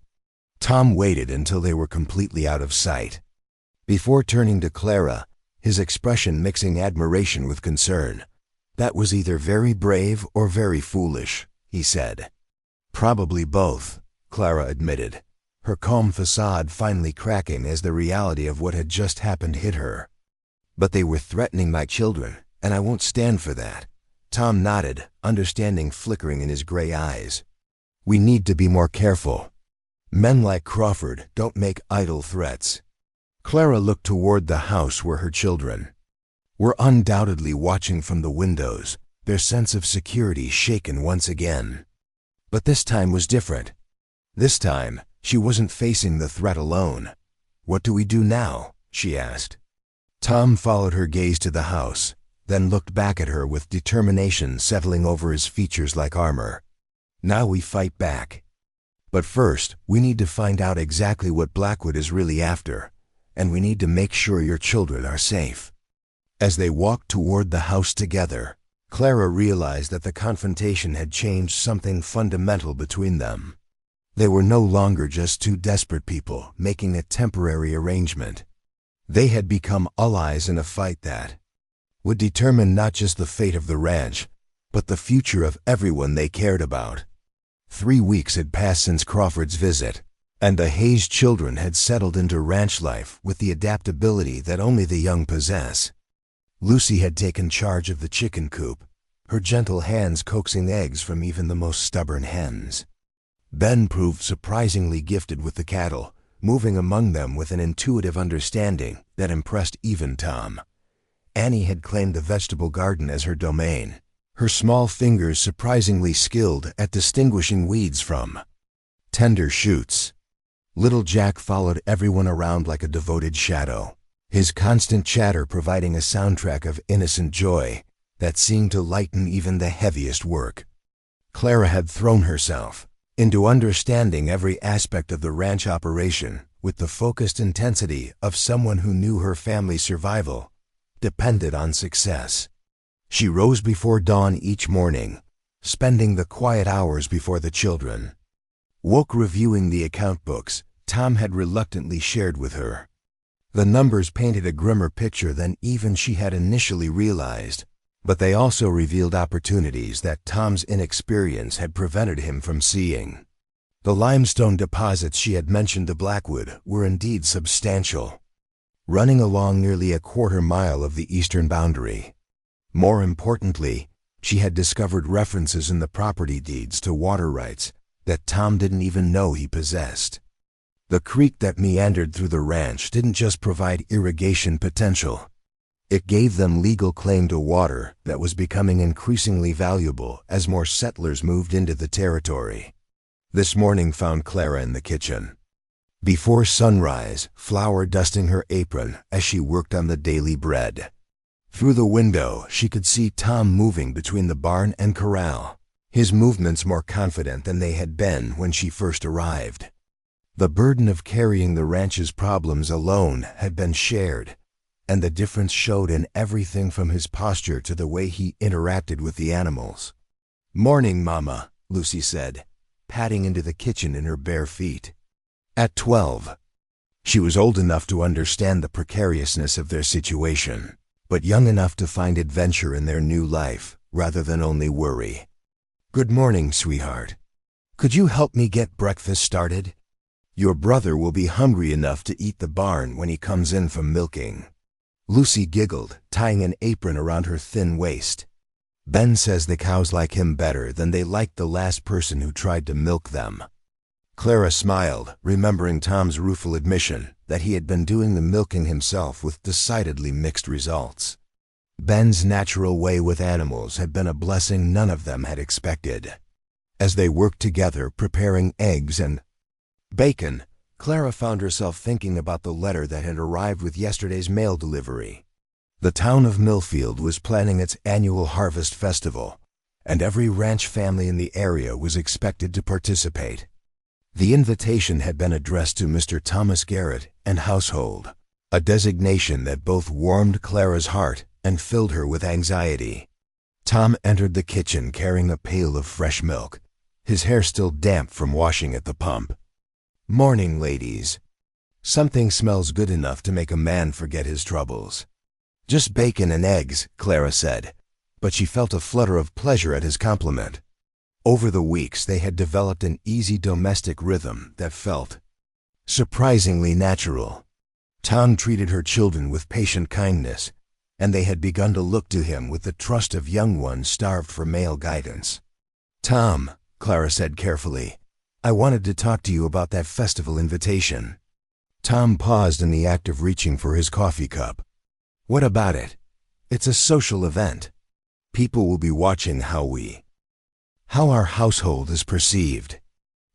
Tom waited until they were completely out of sight. Before turning to Clara, his expression mixing admiration with concern. "That was either very brave or very foolish," he said. "Probably both," Clara admitted, her calm facade finally cracking as the reality of what had just happened hit her. "But they were threatening my children, and I won't stand for that." Tom nodded, understanding flickering in his gray eyes. "We need to be more careful. Men like Crawford don't make idle threats." Clara looked toward the house where her children were undoubtedly watching from the windows, their sense of security shaken once again. But this time was different. This time, she wasn't facing the threat alone. "What do we do now?" she asked. Tom followed her gaze to the house, then looked back at her with determination settling over his features like armor. "Now we fight back. But first, we need to find out exactly what Blackwood is really after, and we need to make sure your children are safe." As they walked toward the house together, Clara realized that the confrontation had changed something fundamental between them. They were no longer just 2 desperate people making a temporary arrangement. They had become allies in a fight that would determine not just the fate of the ranch, but the future of everyone they cared about. 3 weeks had passed since Crawford's visit, and the Hayes children had settled into ranch life with the adaptability that only the young possess. Lucy had taken charge of the chicken coop, her gentle hands coaxing eggs from even the most stubborn hens. Ben proved surprisingly gifted with the cattle, moving among them with an intuitive understanding that impressed even Tom. Annie had claimed the vegetable garden as her domain, her small fingers surprisingly skilled at distinguishing weeds from tender shoots. Little Jack followed everyone around like a devoted shadow, his constant chatter providing a soundtrack of innocent joy that seemed to lighten even the heaviest work. Clara had thrown herself into understanding every aspect of the ranch operation with the focused intensity of someone who knew her family's survival depended on success. She rose before dawn each morning, spending the quiet hours before the children woke reviewing the account books Tom had reluctantly shared with her. The numbers painted a grimmer picture than even she had initially realized, but they also revealed opportunities that Tom's inexperience had prevented him from seeing. The limestone deposits she had mentioned to Blackwood were indeed substantial, running along nearly a quarter-mile of the eastern boundary. More importantly, she had discovered references in the property deeds to water rights that Tom didn't even know he possessed. The creek that meandered through the ranch didn't just provide irrigation potential. It gave them legal claim to water that was becoming increasingly valuable as more settlers moved into the territory. This morning found Clara in the kitchen. Before sunrise, flour dusting her apron as she worked on the daily bread. Through the window, she could see Tom moving between the barn and corral, his movements more confident than they had been when she first arrived. The burden of carrying the ranch's problems alone had been shared, and the difference showed in everything from his posture to the way he interacted with the animals. "Morning, Mama," Lucy said, padding into the kitchen in her bare feet. At 12, she was old enough to understand the precariousness of their situation, but young enough to find adventure in their new life rather than only worry. "Good morning, sweetheart. Could you help me get breakfast started? Your brother will be hungry enough to eat the barn when he comes in from milking." Lucy giggled, tying an apron around her thin waist. "Ben says the cows like him better than they liked the last person who tried to milk them." Clara smiled, remembering Tom's rueful admission that he had been doing the milking himself with decidedly mixed results. Ben's natural way with animals had been a blessing none of them had expected. As they worked together preparing eggs and bacon, Clara found herself thinking about the letter that had arrived with yesterday's mail delivery. The town of Millfield was planning its annual harvest festival, and every ranch family in the area was expected to participate. The invitation had been addressed to Mr. Thomas Garrett and household, a designation that both warmed Clara's heart and filled her with anxiety. Tom entered the kitchen carrying a pail of fresh milk, his hair still damp from washing at the pump. "Morning, ladies. Something smells good enough to make a man forget his troubles." "Just bacon and eggs," Clara said, but she felt a flutter of pleasure at his compliment. Over the weeks, they had developed an easy domestic rhythm that felt surprisingly natural. Tom treated her children with patient kindness, and they had begun to look to him with the trust of young ones starved for male guidance. "Tom," Clara said carefully, "I wanted to talk to you about that festival invitation." Tom paused in the act of reaching for his coffee cup. "What about it? It's a social event. People will be watching how our household is perceived."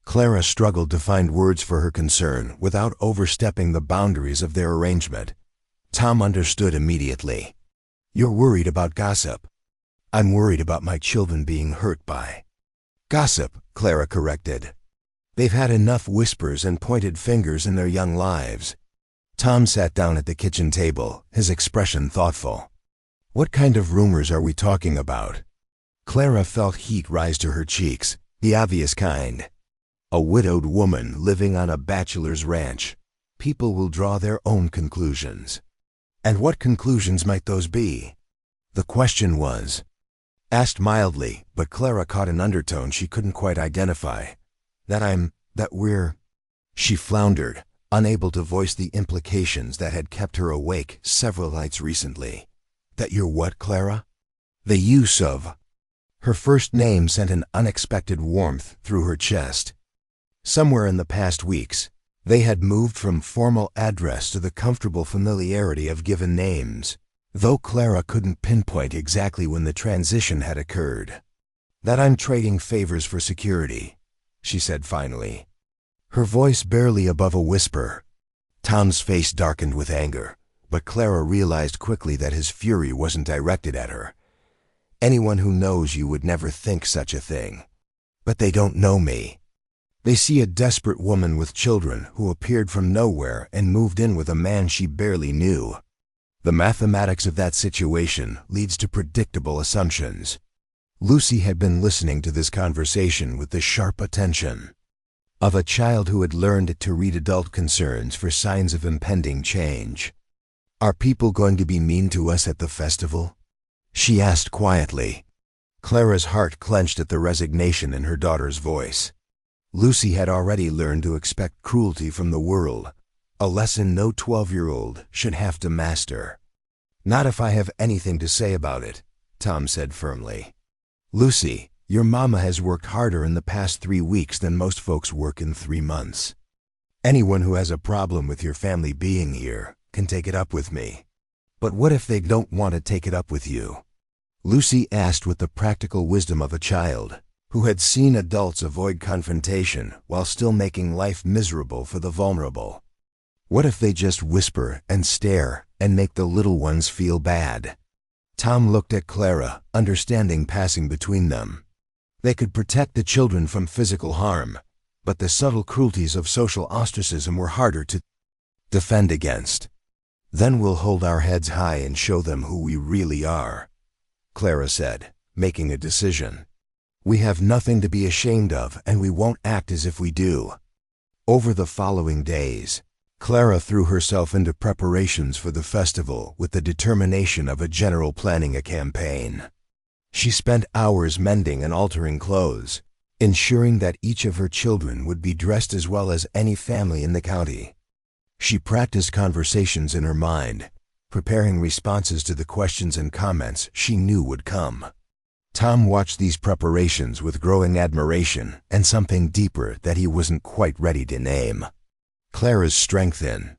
Clara struggled to find words for her concern without overstepping the boundaries of their arrangement. Tom understood immediately. "You're worried about gossip." "I'm worried about my children being hurt by gossip," Clara corrected. "They've had enough whispers and pointed fingers in their young lives." Tom sat down at the kitchen table, his expression thoughtful. "What kind of rumors are we talking about?" Clara felt heat rise to her cheeks, the obvious kind. A widowed woman living on a bachelor's ranch. People will draw their own conclusions. And what conclusions might those be? The question was asked mildly, but Clara caught an undertone she couldn't quite identify. That we're... She floundered, unable to voice the implications that had kept her awake several nights recently. "That you're what, Clara?" The use of her first name sent an unexpected warmth through her chest. Somewhere in the past weeks, they had moved from formal address to the comfortable familiarity of given names, though Clara couldn't pinpoint exactly when the transition had occurred. "That I'm trading favors for security," she said finally, her voice barely above a whisper. Tom's face darkened with anger, but Clara realized quickly that his fury wasn't directed at her. "Anyone who knows you would never think such a thing. But they don't know me. They see a desperate woman with children who appeared from nowhere and moved in with a man she barely knew. The mathematics of that situation leads to predictable assumptions." Lucy had been listening to this conversation with the sharp attention. of a child who had learned to read adult concerns for signs of impending change. "Are people going to be mean to us at the festival?" she asked quietly. Clara's heart clenched at the resignation in her daughter's voice. Lucy had already learned to expect cruelty from the world, a lesson no 12-year-old should have to master. "Not if I have anything to say about it," Tom said firmly. "Lucy, your mama has worked harder in the past 3 weeks than most folks work in 3 months. Anyone who has a problem with your family being here can take it up with me. But what if they don't want to take it up with you?" Lucy asked with the practical wisdom of a child who had seen adults avoid confrontation while still making life miserable for the vulnerable. "What if they just whisper and stare and make the little ones feel bad?" Tom looked at Clara, understanding passing between them. They could protect the children from physical harm, but the subtle cruelties of social ostracism were harder to defend against. "Then we'll hold our heads high and show them who we really are," Clara said, making a decision. "We have nothing to be ashamed of, and we won't act as if we do." Over the following days, Clara threw herself into preparations for the festival with the determination of a general planning a campaign. She spent hours mending and altering clothes, ensuring that each of her children would be dressed as well as any family in the county. She practiced conversations in her mind, preparing responses to the questions and comments she knew would come. Tom watched these preparations with growing admiration and something deeper that he wasn't quite ready to name. Clara's strength in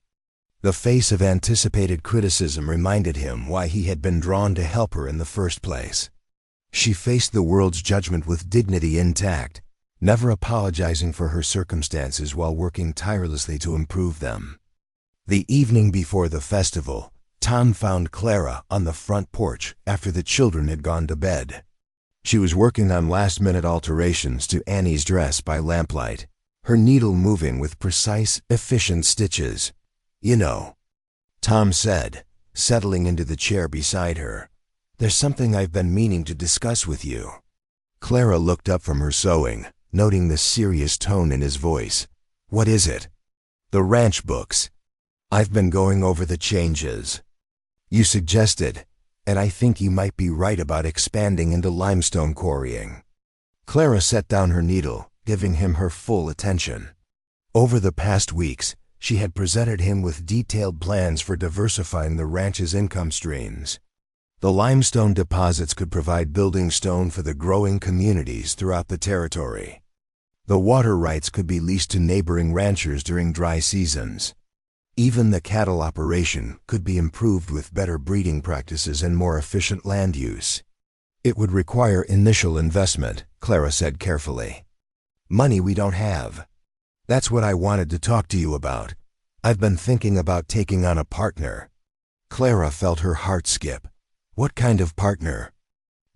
the face of anticipated criticism reminded him why he had been drawn to help her in the first place. She faced the world's judgment with dignity intact, never apologizing for her circumstances while working tirelessly to improve them. The evening before the festival, Tom found Clara on the front porch after the children had gone to bed. She was working on last-minute alterations to Annie's dress by lamplight, her needle moving with precise, efficient stitches. "You know," Tom said, settling into the chair beside her, "there's something I've been meaning to discuss with you." Clara looked up from her sewing, noting the serious tone in his voice. "What is it?" "The ranch books. I've been going over the changes you suggested, and I think you might be right about expanding into limestone quarrying." Clara set down her needle, giving him her full attention. Over the past weeks, she had presented him with detailed plans for diversifying the ranch's income streams. The limestone deposits could provide building stone for the growing communities throughout the territory. The water rights could be leased to neighboring ranchers during dry seasons. Even the cattle operation could be improved with better breeding practices and more efficient land use. "It would require initial investment," Clara said carefully. "Money we don't have. That's what I wanted to talk to you about. I've been thinking about taking on a partner." Clara felt her heart skip. What kind of partner?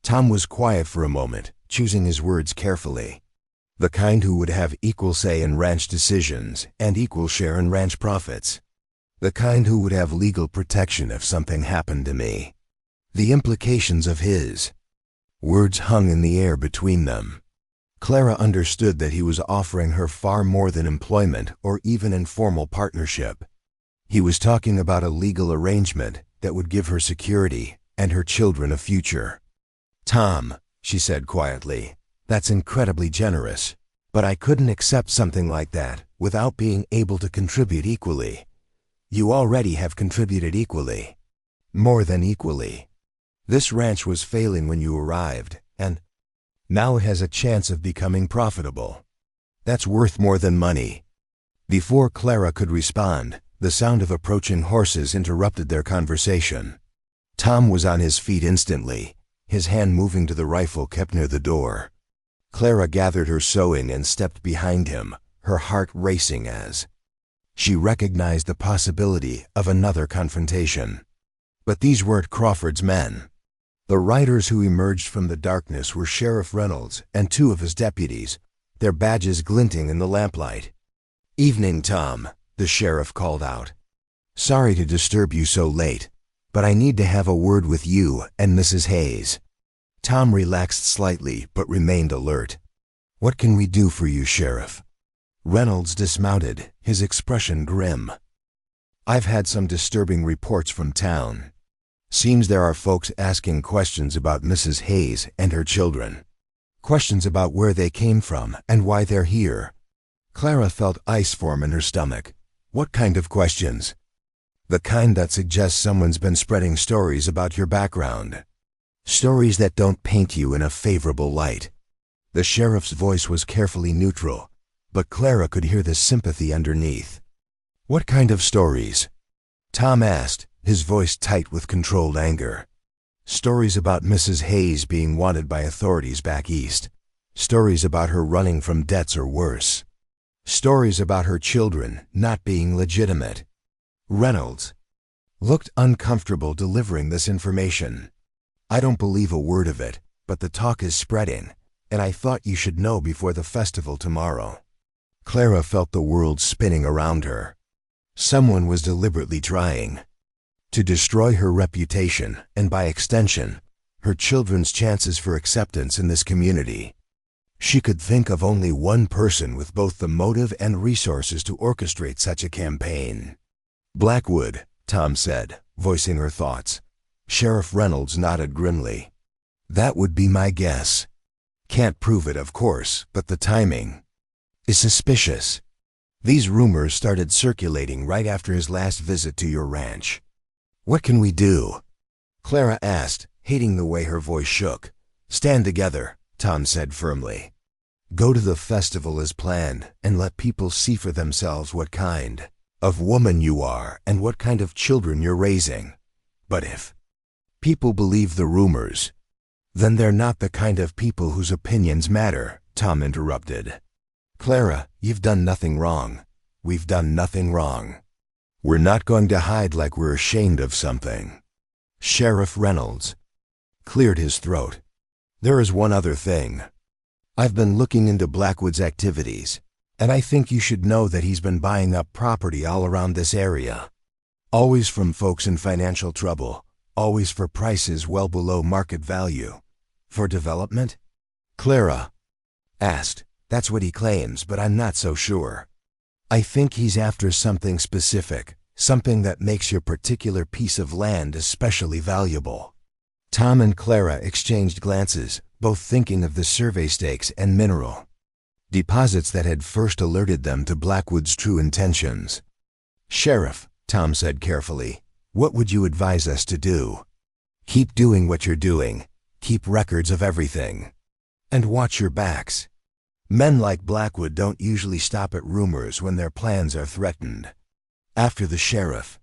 Tom was quiet for a moment, choosing his words carefully. The kind who would have equal say in ranch decisions and equal share in ranch profits. The kind who would have legal protection if something happened to me. The implications of his words hung in the air between them. Clara understood that he was offering her far more than employment or even informal partnership. He was talking about a legal arrangement that would give her security and her children a future. "Tom," she said quietly, "that's incredibly generous, but I couldn't accept something like that without being able to contribute equally. You already have contributed equally. More than equally. This ranch was failing when you arrived, and now it has a chance of becoming profitable. That's worth more than money." Before Clara could respond, the sound of approaching horses interrupted their conversation. Tom was on his feet instantly, his hand moving to the rifle kept near the door. Clara gathered her sewing and stepped behind him, her heart racing as she recognized the possibility of another confrontation. But these weren't Crawford's men. The riders who emerged from the darkness were Sheriff Reynolds and 2 of his deputies, their badges glinting in the lamplight. "Evening, Tom," the sheriff called out. "Sorry to disturb you so late, but I need to have a word with you and Mrs. Hayes." Tom relaxed slightly but remained alert. "What can we do for you, Sheriff?" Reynolds dismounted, his expression grim. "I've had some disturbing reports from town. Seems there are folks asking questions about Mrs. Hayes and her children. Questions about where they came from and why they're here." Clara felt ice form in her stomach. "What kind of questions?" "The kind that suggests someone's been spreading stories about your background. Stories that don't paint you in a favorable light." The sheriff's voice was carefully neutral, but Clara could hear the sympathy underneath. "What kind of stories?" Tom asked, his voice tight with controlled anger. "Stories about Mrs. Hayes being wanted by authorities back east. Stories about her running from debts or worse. Stories about her children not being legitimate." Reynolds looked uncomfortable delivering this information. "I don't believe a word of it, but the talk is spreading, and I thought you should know before the festival tomorrow." Clara felt the world spinning around her. Someone was deliberately trying to destroy her reputation and, by extension, her children's chances for acceptance in this community. She could think of only one person with both the motive and resources to orchestrate such a campaign. "Blackwood," Tom said, voicing her thoughts. Sheriff Reynolds nodded grimly. "That would be my guess. Can't prove it, of course, but the timing is suspicious. These rumors started circulating right after his last visit to your ranch." "What can we do?" Clara asked, hating the way her voice shook. "Stand together," Tom said firmly. "Go to the festival as planned and let people see for themselves what kind of woman you are and what kind of children you're raising. But if people believe the rumors, then they're not the kind of people whose opinions matter," Tom interrupted. "Clara, you've done nothing wrong. We've done nothing wrong. We're not going to hide like we're ashamed of something." Sheriff Reynolds cleared his throat. "There is one other thing. I've been looking into Blackwood's activities, and I think you should know that he's been buying up property all around this area. Always from folks in financial trouble, always for prices well below market value. For development?" Clara asked. "That's what he claims, but I'm not so sure. I think he's after something specific, something that makes your particular piece of land especially valuable." Tom and Clara exchanged glances, both thinking of the survey stakes and mineral deposits that had first alerted them to Blackwood's true intentions. "Sheriff," Tom said carefully, "what would you advise us to do?" "Keep doing what you're doing. Keep records of everything. And watch your backs. Men like Blackwood don't usually stop at rumors when their plans are threatened." After the sheriff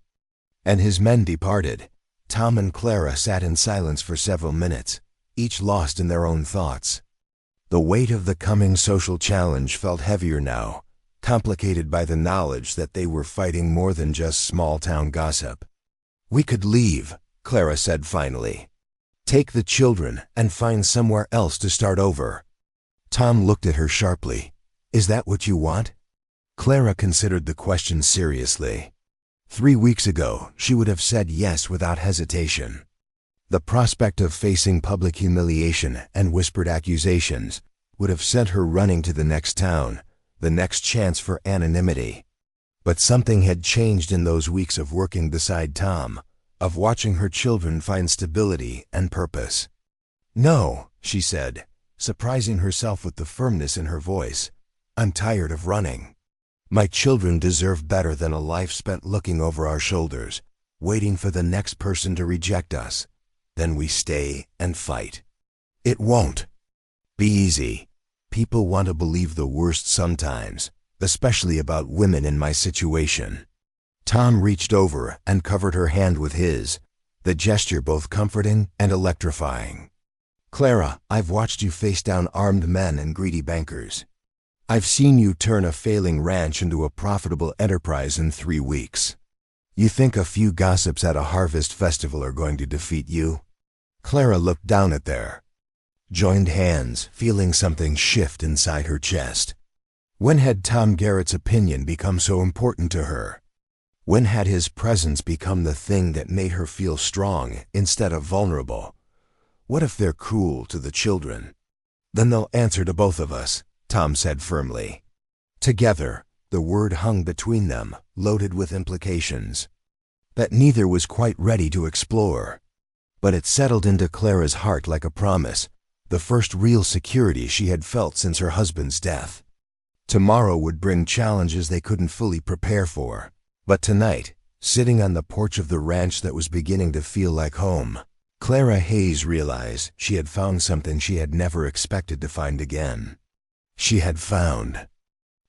and his men departed, Tom and Clara sat in silence for several minutes, each lost in their own thoughts. The weight of the coming social challenge felt heavier now, complicated by the knowledge that they were fighting more than just small-town gossip. "We could leave," Clara said finally. "Take the children and find somewhere else to start over." Tom looked at her sharply. "Is that what you want?" Clara considered the question seriously. 3 weeks ago, she would have said yes without hesitation. The prospect of facing public humiliation and whispered accusations would have sent her running to the next town, the next chance for anonymity. But something had changed in those weeks of working beside Tom, of watching her children find stability and purpose. "No," she said, surprising herself with the firmness in her voice. "I'm tired of running. My children deserve better than a life spent looking over our shoulders, waiting for the next person to reject us. Then we stay and fight. It won't be easy. People want to believe the worst sometimes, especially about women in my situation." Tom reached over and covered her hand with his, the gesture both comforting and electrifying. "Clara, I've watched you face down armed men and greedy bankers. I've seen you turn a failing ranch into a profitable enterprise in 3 weeks. You think a few gossips at a harvest festival are going to defeat you?" Clara looked down at their joined hands, feeling something shift inside her chest. When had Tom Garrett's opinion become so important to her? When had his presence become the thing that made her feel strong instead of vulnerable? What if they're cruel to the children? "Then they'll answer to both of us," Tom said firmly. Together, the word hung between them, loaded with implications that neither was quite ready to explore. But it settled into Clara's heart like a promise, the first real security she had felt since her husband's death. Tomorrow would bring challenges they couldn't fully prepare for. But tonight, sitting on the porch of the ranch that was beginning to feel like home, Clara Hayes realized she had found something she had never expected to find again. She had found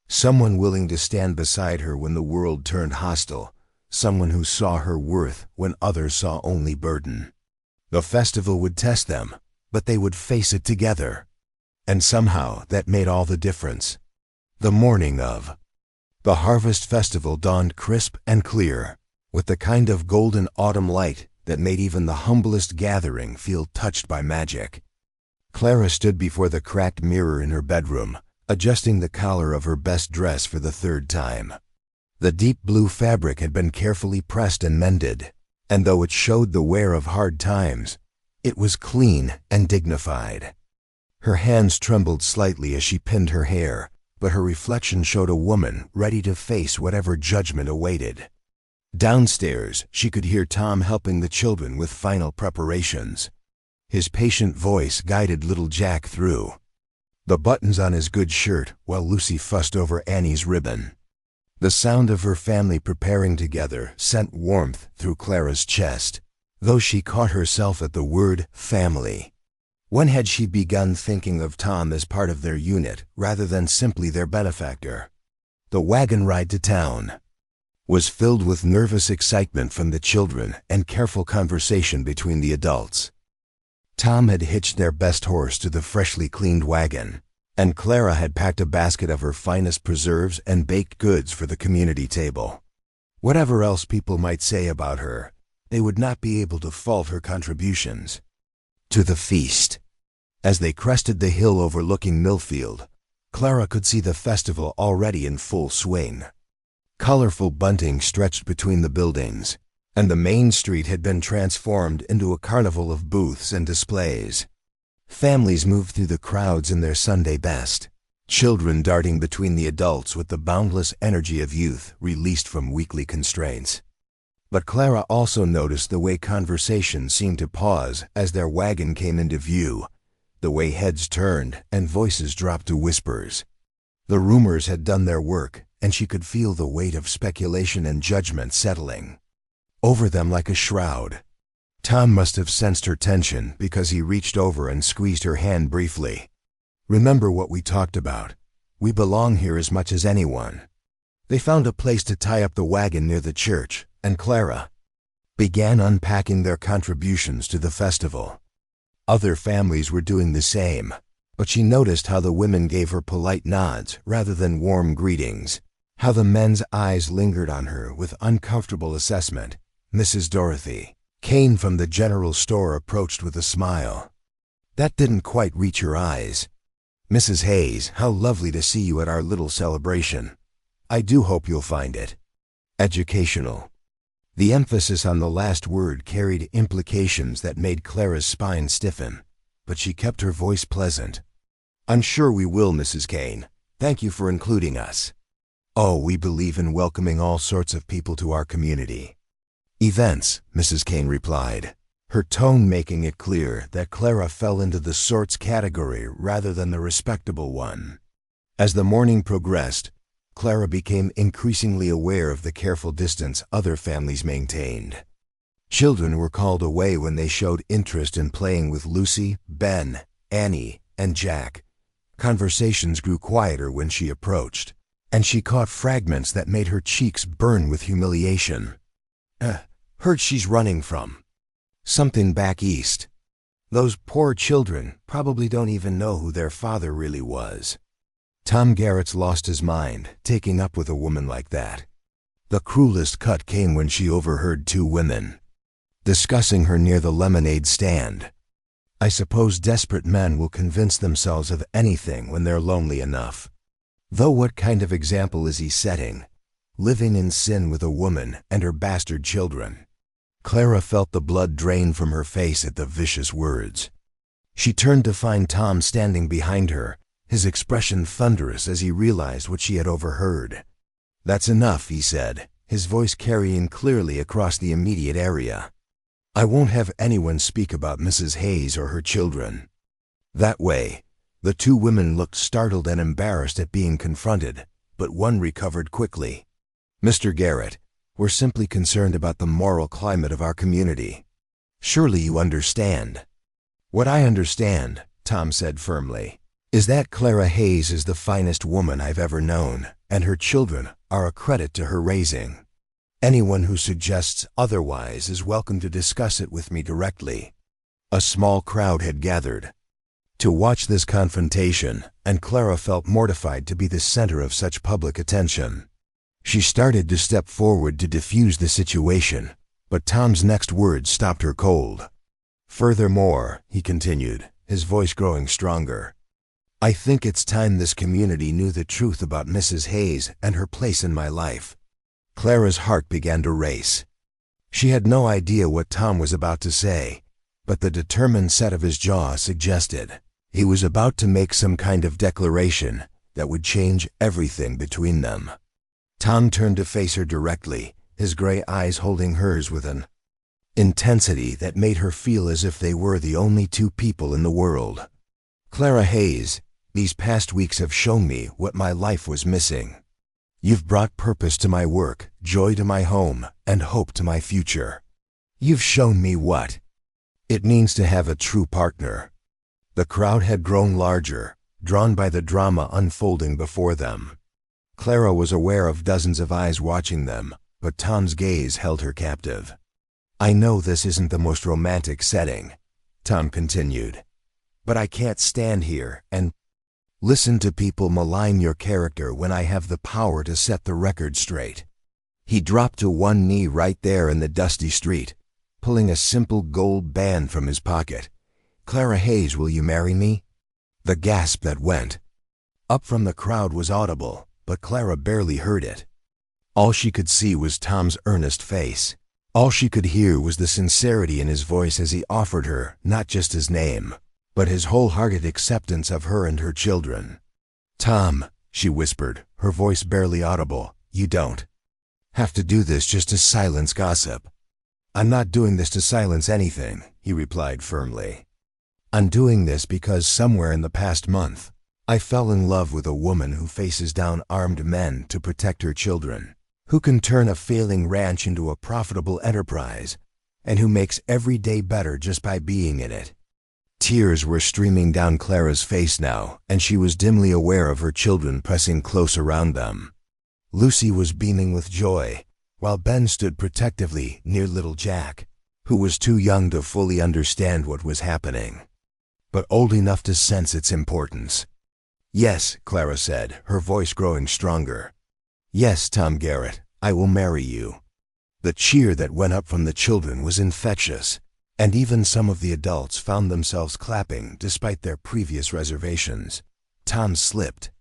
someone willing to stand beside her when the world turned hostile, someone who saw her worth when others saw only burden. The festival would test them, but they would face it together. And somehow that made all the difference. The morning of the harvest festival dawned crisp and clear, with the kind of golden autumn light that made even the humblest gathering feel touched by magic. Clara stood before the cracked mirror in her bedroom, adjusting the collar of her best dress for the third time. The deep blue fabric had been carefully pressed and mended, and though it showed the wear of hard times, it was clean and dignified. Her hands trembled slightly as she pinned her hair, but her reflection showed a woman ready to face whatever judgment awaited. Downstairs, she could hear Tom helping the children with final preparations. His patient voice guided little Jack through the buttons on his good shirt while Lucy fussed over Annie's ribbon. The sound of her family preparing together sent warmth through Clara's chest, though she caught herself at the word family. When had she begun thinking of Tom as part of their unit rather than simply their benefactor? The wagon ride to town was filled with nervous excitement from the children and careful conversation between the adults. Tom had hitched their best horse to the freshly cleaned wagon, and Clara had packed a basket of her finest preserves and baked goods for the community table. Whatever else people might say about her, they would not be able to fault her contributions to the feast. As they crested the hill overlooking Millfield, Clara could see the festival already in full swing. Colorful bunting stretched between the buildings, and the main street had been transformed into a carnival of booths and displays. Families moved through the crowds in their Sunday best, children darting between the adults with the boundless energy of youth released from weekly constraints. But Clara also noticed the way conversation seemed to pause as their wagon came into view, the way heads turned and voices dropped to whispers. The rumors had done their work, and she could feel the weight of speculation and judgment settling over them like a shroud. Tom must have sensed her tension because he reached over and squeezed her hand briefly. "Remember what we talked about. We belong here as much as anyone." They found a place to tie up the wagon near the church, and Clara began unpacking their contributions to the festival. Other families were doing the same, but she noticed how the women gave her polite nods rather than warm greetings, how the men's eyes lingered on her with uncomfortable assessment. Mrs. Dorothy Kane from the general store approached with a smile. "That didn't quite reach your eyes." "Mrs. Hayes, how lovely to see you at our little celebration. I do hope you'll find it educational." The emphasis on the last word carried implications that made Clara's spine stiffen, but she kept her voice pleasant. "I'm sure we will, Mrs. Kane. Thank you for including us." "Oh, we believe in welcoming all sorts of people to our community." "Events," Mrs. Kane replied, her tone making it clear that Clara fell into the sorts category rather than the respectable one. As the morning progressed, Clara became increasingly aware of the careful distance other families maintained. Children were called away when they showed interest in playing with Lucy, Ben, Annie, and Jack. Conversations grew quieter when she approached, and she caught fragments that made her cheeks burn with humiliation. Heard she's running from something back east. Those poor children probably don't even know who their father really was." Tom Garrett's lost his mind, taking up with a woman like that. The cruelest cut came when she overheard two women discussing her near the lemonade stand. "I suppose desperate men will convince themselves of anything when they're lonely enough. Though what kind of example is he setting, living in sin with a woman and her bastard children?" Clara felt the blood drain from her face at the vicious words. She turned to find Tom standing behind her, his expression thunderous as he realized what she had overheard. "That's enough," he said, his voice carrying clearly across the immediate area. "I won't have anyone speak about Mrs. Hayes or her children." That way, the two women looked startled and embarrassed at being confronted, but one recovered quickly. "Mr. Garrett, we're simply concerned about the moral climate of our community. Surely you understand." "What I understand," Tom said firmly, "is that Clara Hayes is the finest woman I've ever known, and her children are a credit to her raising. Anyone who suggests otherwise is welcome to discuss it with me directly." A small crowd had gathered to watch this confrontation, and Clara felt mortified to be the center of such public attention. She started to step forward to defuse the situation, but Tom's next words stopped her cold. "Furthermore," he continued, his voice growing stronger, "I think it's time this community knew the truth about Mrs. Hayes and her place in my life." Clara's heart began to race. She had no idea what Tom was about to say, but the determined set of his jaw suggested he was about to make some kind of declaration that would change everything between them. Tom turned to face her directly, his gray eyes holding hers with an intensity that made her feel as if they were the only two people in the world. "Clara Hayes, these past weeks have shown me what my life was missing. You've brought purpose to my work, joy to my home, and hope to my future. You've shown me what it means to have a true partner." The crowd had grown larger, drawn by the drama unfolding before them. Clara was aware of dozens of eyes watching them, but Tom's gaze held her captive. "I know this isn't the most romantic setting," Tom continued, "but I can't stand here and listen to people malign your character when I have the power to set the record straight." He dropped to one knee right there in the dusty street, pulling a simple gold band from his pocket. "Clara Hayes, will you marry me?" The gasp that went up from the crowd was audible, but Clara barely heard it. All she could see was Tom's earnest face. All she could hear was the sincerity in his voice as he offered her not just his name, but his wholehearted acceptance of her and her children. "Tom," she whispered, her voice barely audible, "you don't have to do this just to silence gossip." "I'm not doing this to silence anything," he replied firmly. "I'm doing this because somewhere in the past month, I fell in love with a woman who faces down armed men to protect her children, who can turn a failing ranch into a profitable enterprise, and who makes every day better just by being in it." Tears were streaming down Clara's face now, and she was dimly aware of her children pressing close around them. Lucy was beaming with joy, while Ben stood protectively near little Jack, who was too young to fully understand what was happening, but old enough to sense its importance. "Yes," Clara said, her voice growing stronger. "Yes, Tom Garrett, I will marry you." The cheer that went up from the children was infectious, and even some of the adults found themselves clapping despite their previous reservations. Tom slipped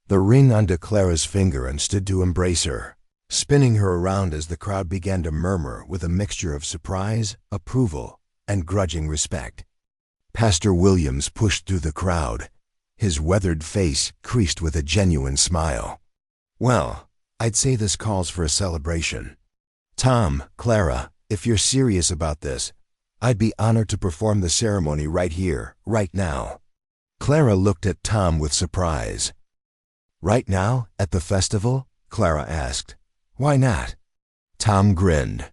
the ring onto Clara's finger and stood to embrace her, spinning her around as the crowd began to murmur with a mixture of surprise, approval, and grudging respect. Pastor Williams pushed through the crowd, his weathered face creased with a genuine smile. "Well, I'd say this calls for a celebration. Tom, Clara, if you're serious about this, I'd be honored to perform the ceremony right here, right now." Clara looked at Tom with surprise. "Right now, at the festival?" Clara asked. "Why not?" Tom grinned.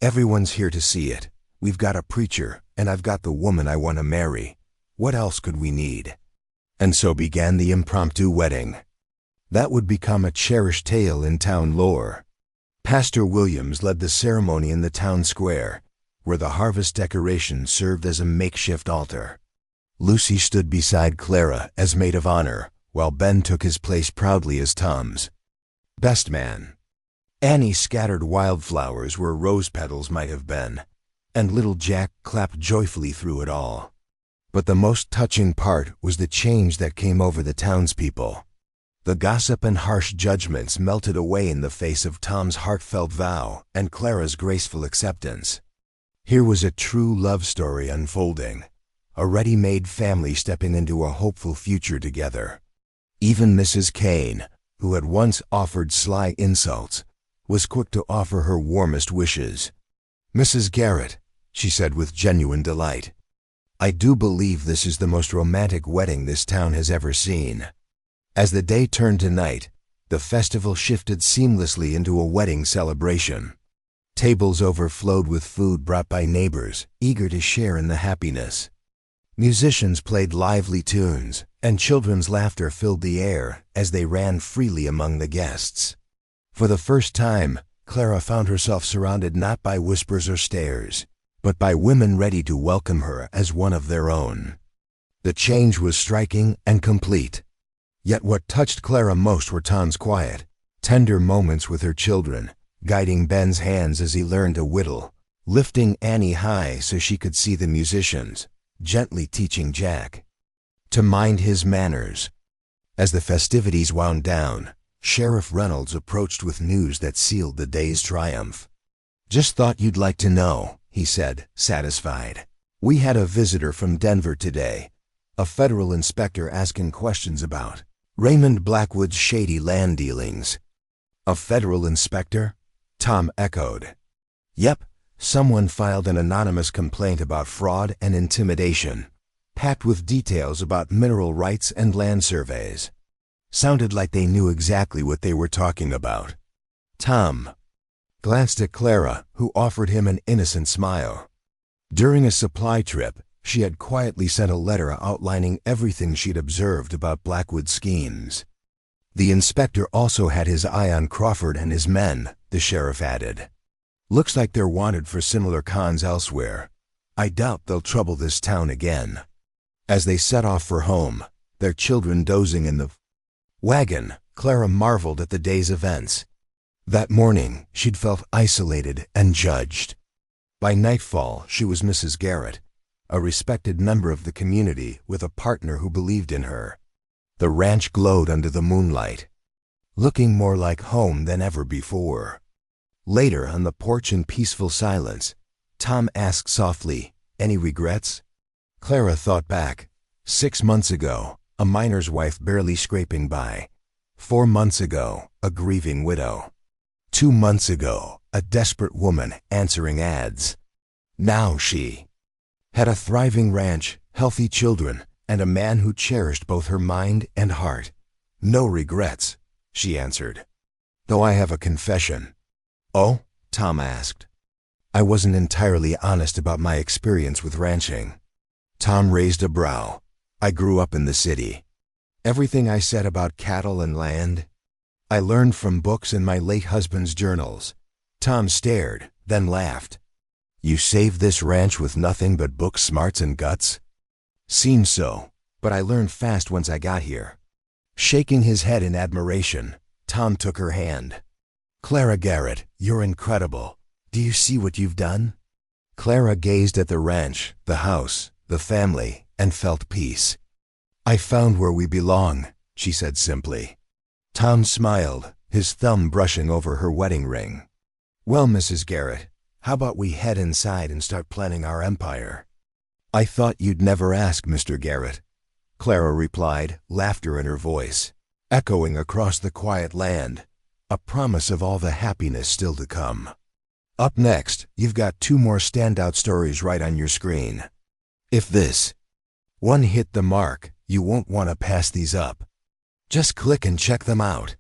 "Everyone's here to see it. We've got a preacher, and I've got the woman I want to marry. What else could we need?" And so began the impromptu wedding. That would become a cherished tale in town lore. Pastor Williams led the ceremony in the town square, where the harvest decoration served as a makeshift altar. Lucy stood beside Clara as maid of honor, while Ben took his place proudly as Tom's best man. Annie scattered wildflowers where rose petals might have been, and little Jack clapped joyfully through it all. But the most touching part was the change that came over the townspeople. The gossip and harsh judgments melted away in the face of Tom's heartfelt vow and Clara's graceful acceptance. Here was a true love story unfolding, a ready-made family stepping into a hopeful future together. Even Mrs. Kane, who had once offered sly insults, was quick to offer her warmest wishes. "Mrs. Garrett," she said with genuine delight, "I do believe this is the most romantic wedding this town has ever seen." As the day turned to night, the festival shifted seamlessly into a wedding celebration. Tables overflowed with food brought by neighbors, eager to share in the happiness. Musicians played lively tunes, and children's laughter filled the air as they ran freely among the guests. For the first time, Clara found herself surrounded not by whispers or stares, but by women ready to welcome her as one of their own. The change was striking and complete. Yet what touched Clara most were Tom's quiet, tender moments with her children, guiding Ben's hands as he learned to whittle, lifting Annie high so she could see the musicians, gently teaching Jack to mind his manners. As the festivities wound down, Sheriff Reynolds approached with news that sealed the day's triumph. "Just thought you'd like to know," he said, satisfied. "We had a visitor from Denver today, a federal inspector asking questions about Raymond Blackwood's shady land dealings." "A federal inspector?" Tom echoed. "Yep, someone filed an anonymous complaint about fraud and intimidation, packed with details about mineral rights and land surveys. Sounded like they knew exactly what they were talking about." Tom glanced at Clara, who offered him an innocent smile. During a supply trip, she had quietly sent a letter outlining everything she'd observed about Blackwood's schemes. The inspector also had his eye on Crawford and his men, the sheriff added. "Looks like they're wanted for similar cons elsewhere. I doubt they'll trouble this town again." As they set off for home, their children dozing in the wagon, Clara marveled at the day's events. That morning, she'd felt isolated and judged. By nightfall, she was Mrs. Garrett, a respected member of the community with a partner who believed in her. The ranch glowed under the moonlight, looking more like home than ever before. Later, on the porch in peaceful silence, Tom asked softly, "Any regrets?" Clara thought back. 6 months ago, a miner's wife barely scraping by. 4 months ago, a grieving widow. 2 months ago, a desperate woman answering ads. Now she had a thriving ranch, healthy children, and a man who cherished both her mind and heart. "No regrets," she answered. "Though I have a confession." "Oh?" Tom asked. "I wasn't entirely honest about my experience with ranching." Tom raised a brow. "I grew up in the city. Everything I said about cattle and land, I learned from books and my late husband's journals." Tom stared, then laughed. "You saved this ranch with nothing but book smarts and guts?" "Seems so, but I learned fast once I got here." Shaking his head in admiration, Tom took her hand. "Clara Garrett, you're incredible. Do you see what you've done?" Clara gazed at the ranch, the house, the family, and felt peace. "I found where we belong," she said simply. Tom smiled, his thumb brushing over her wedding ring. "Well, Mrs. Garrett, how about we head inside and start planning our empire?" "I thought you'd never ask, Mr. Garrett," Clara replied, laughter in her voice, echoing across the quiet land, a promise of all the happiness still to come. Up next, you've got 2 more standout stories right on your screen. If this one hit the mark, you won't want to pass these up. Just click and check them out.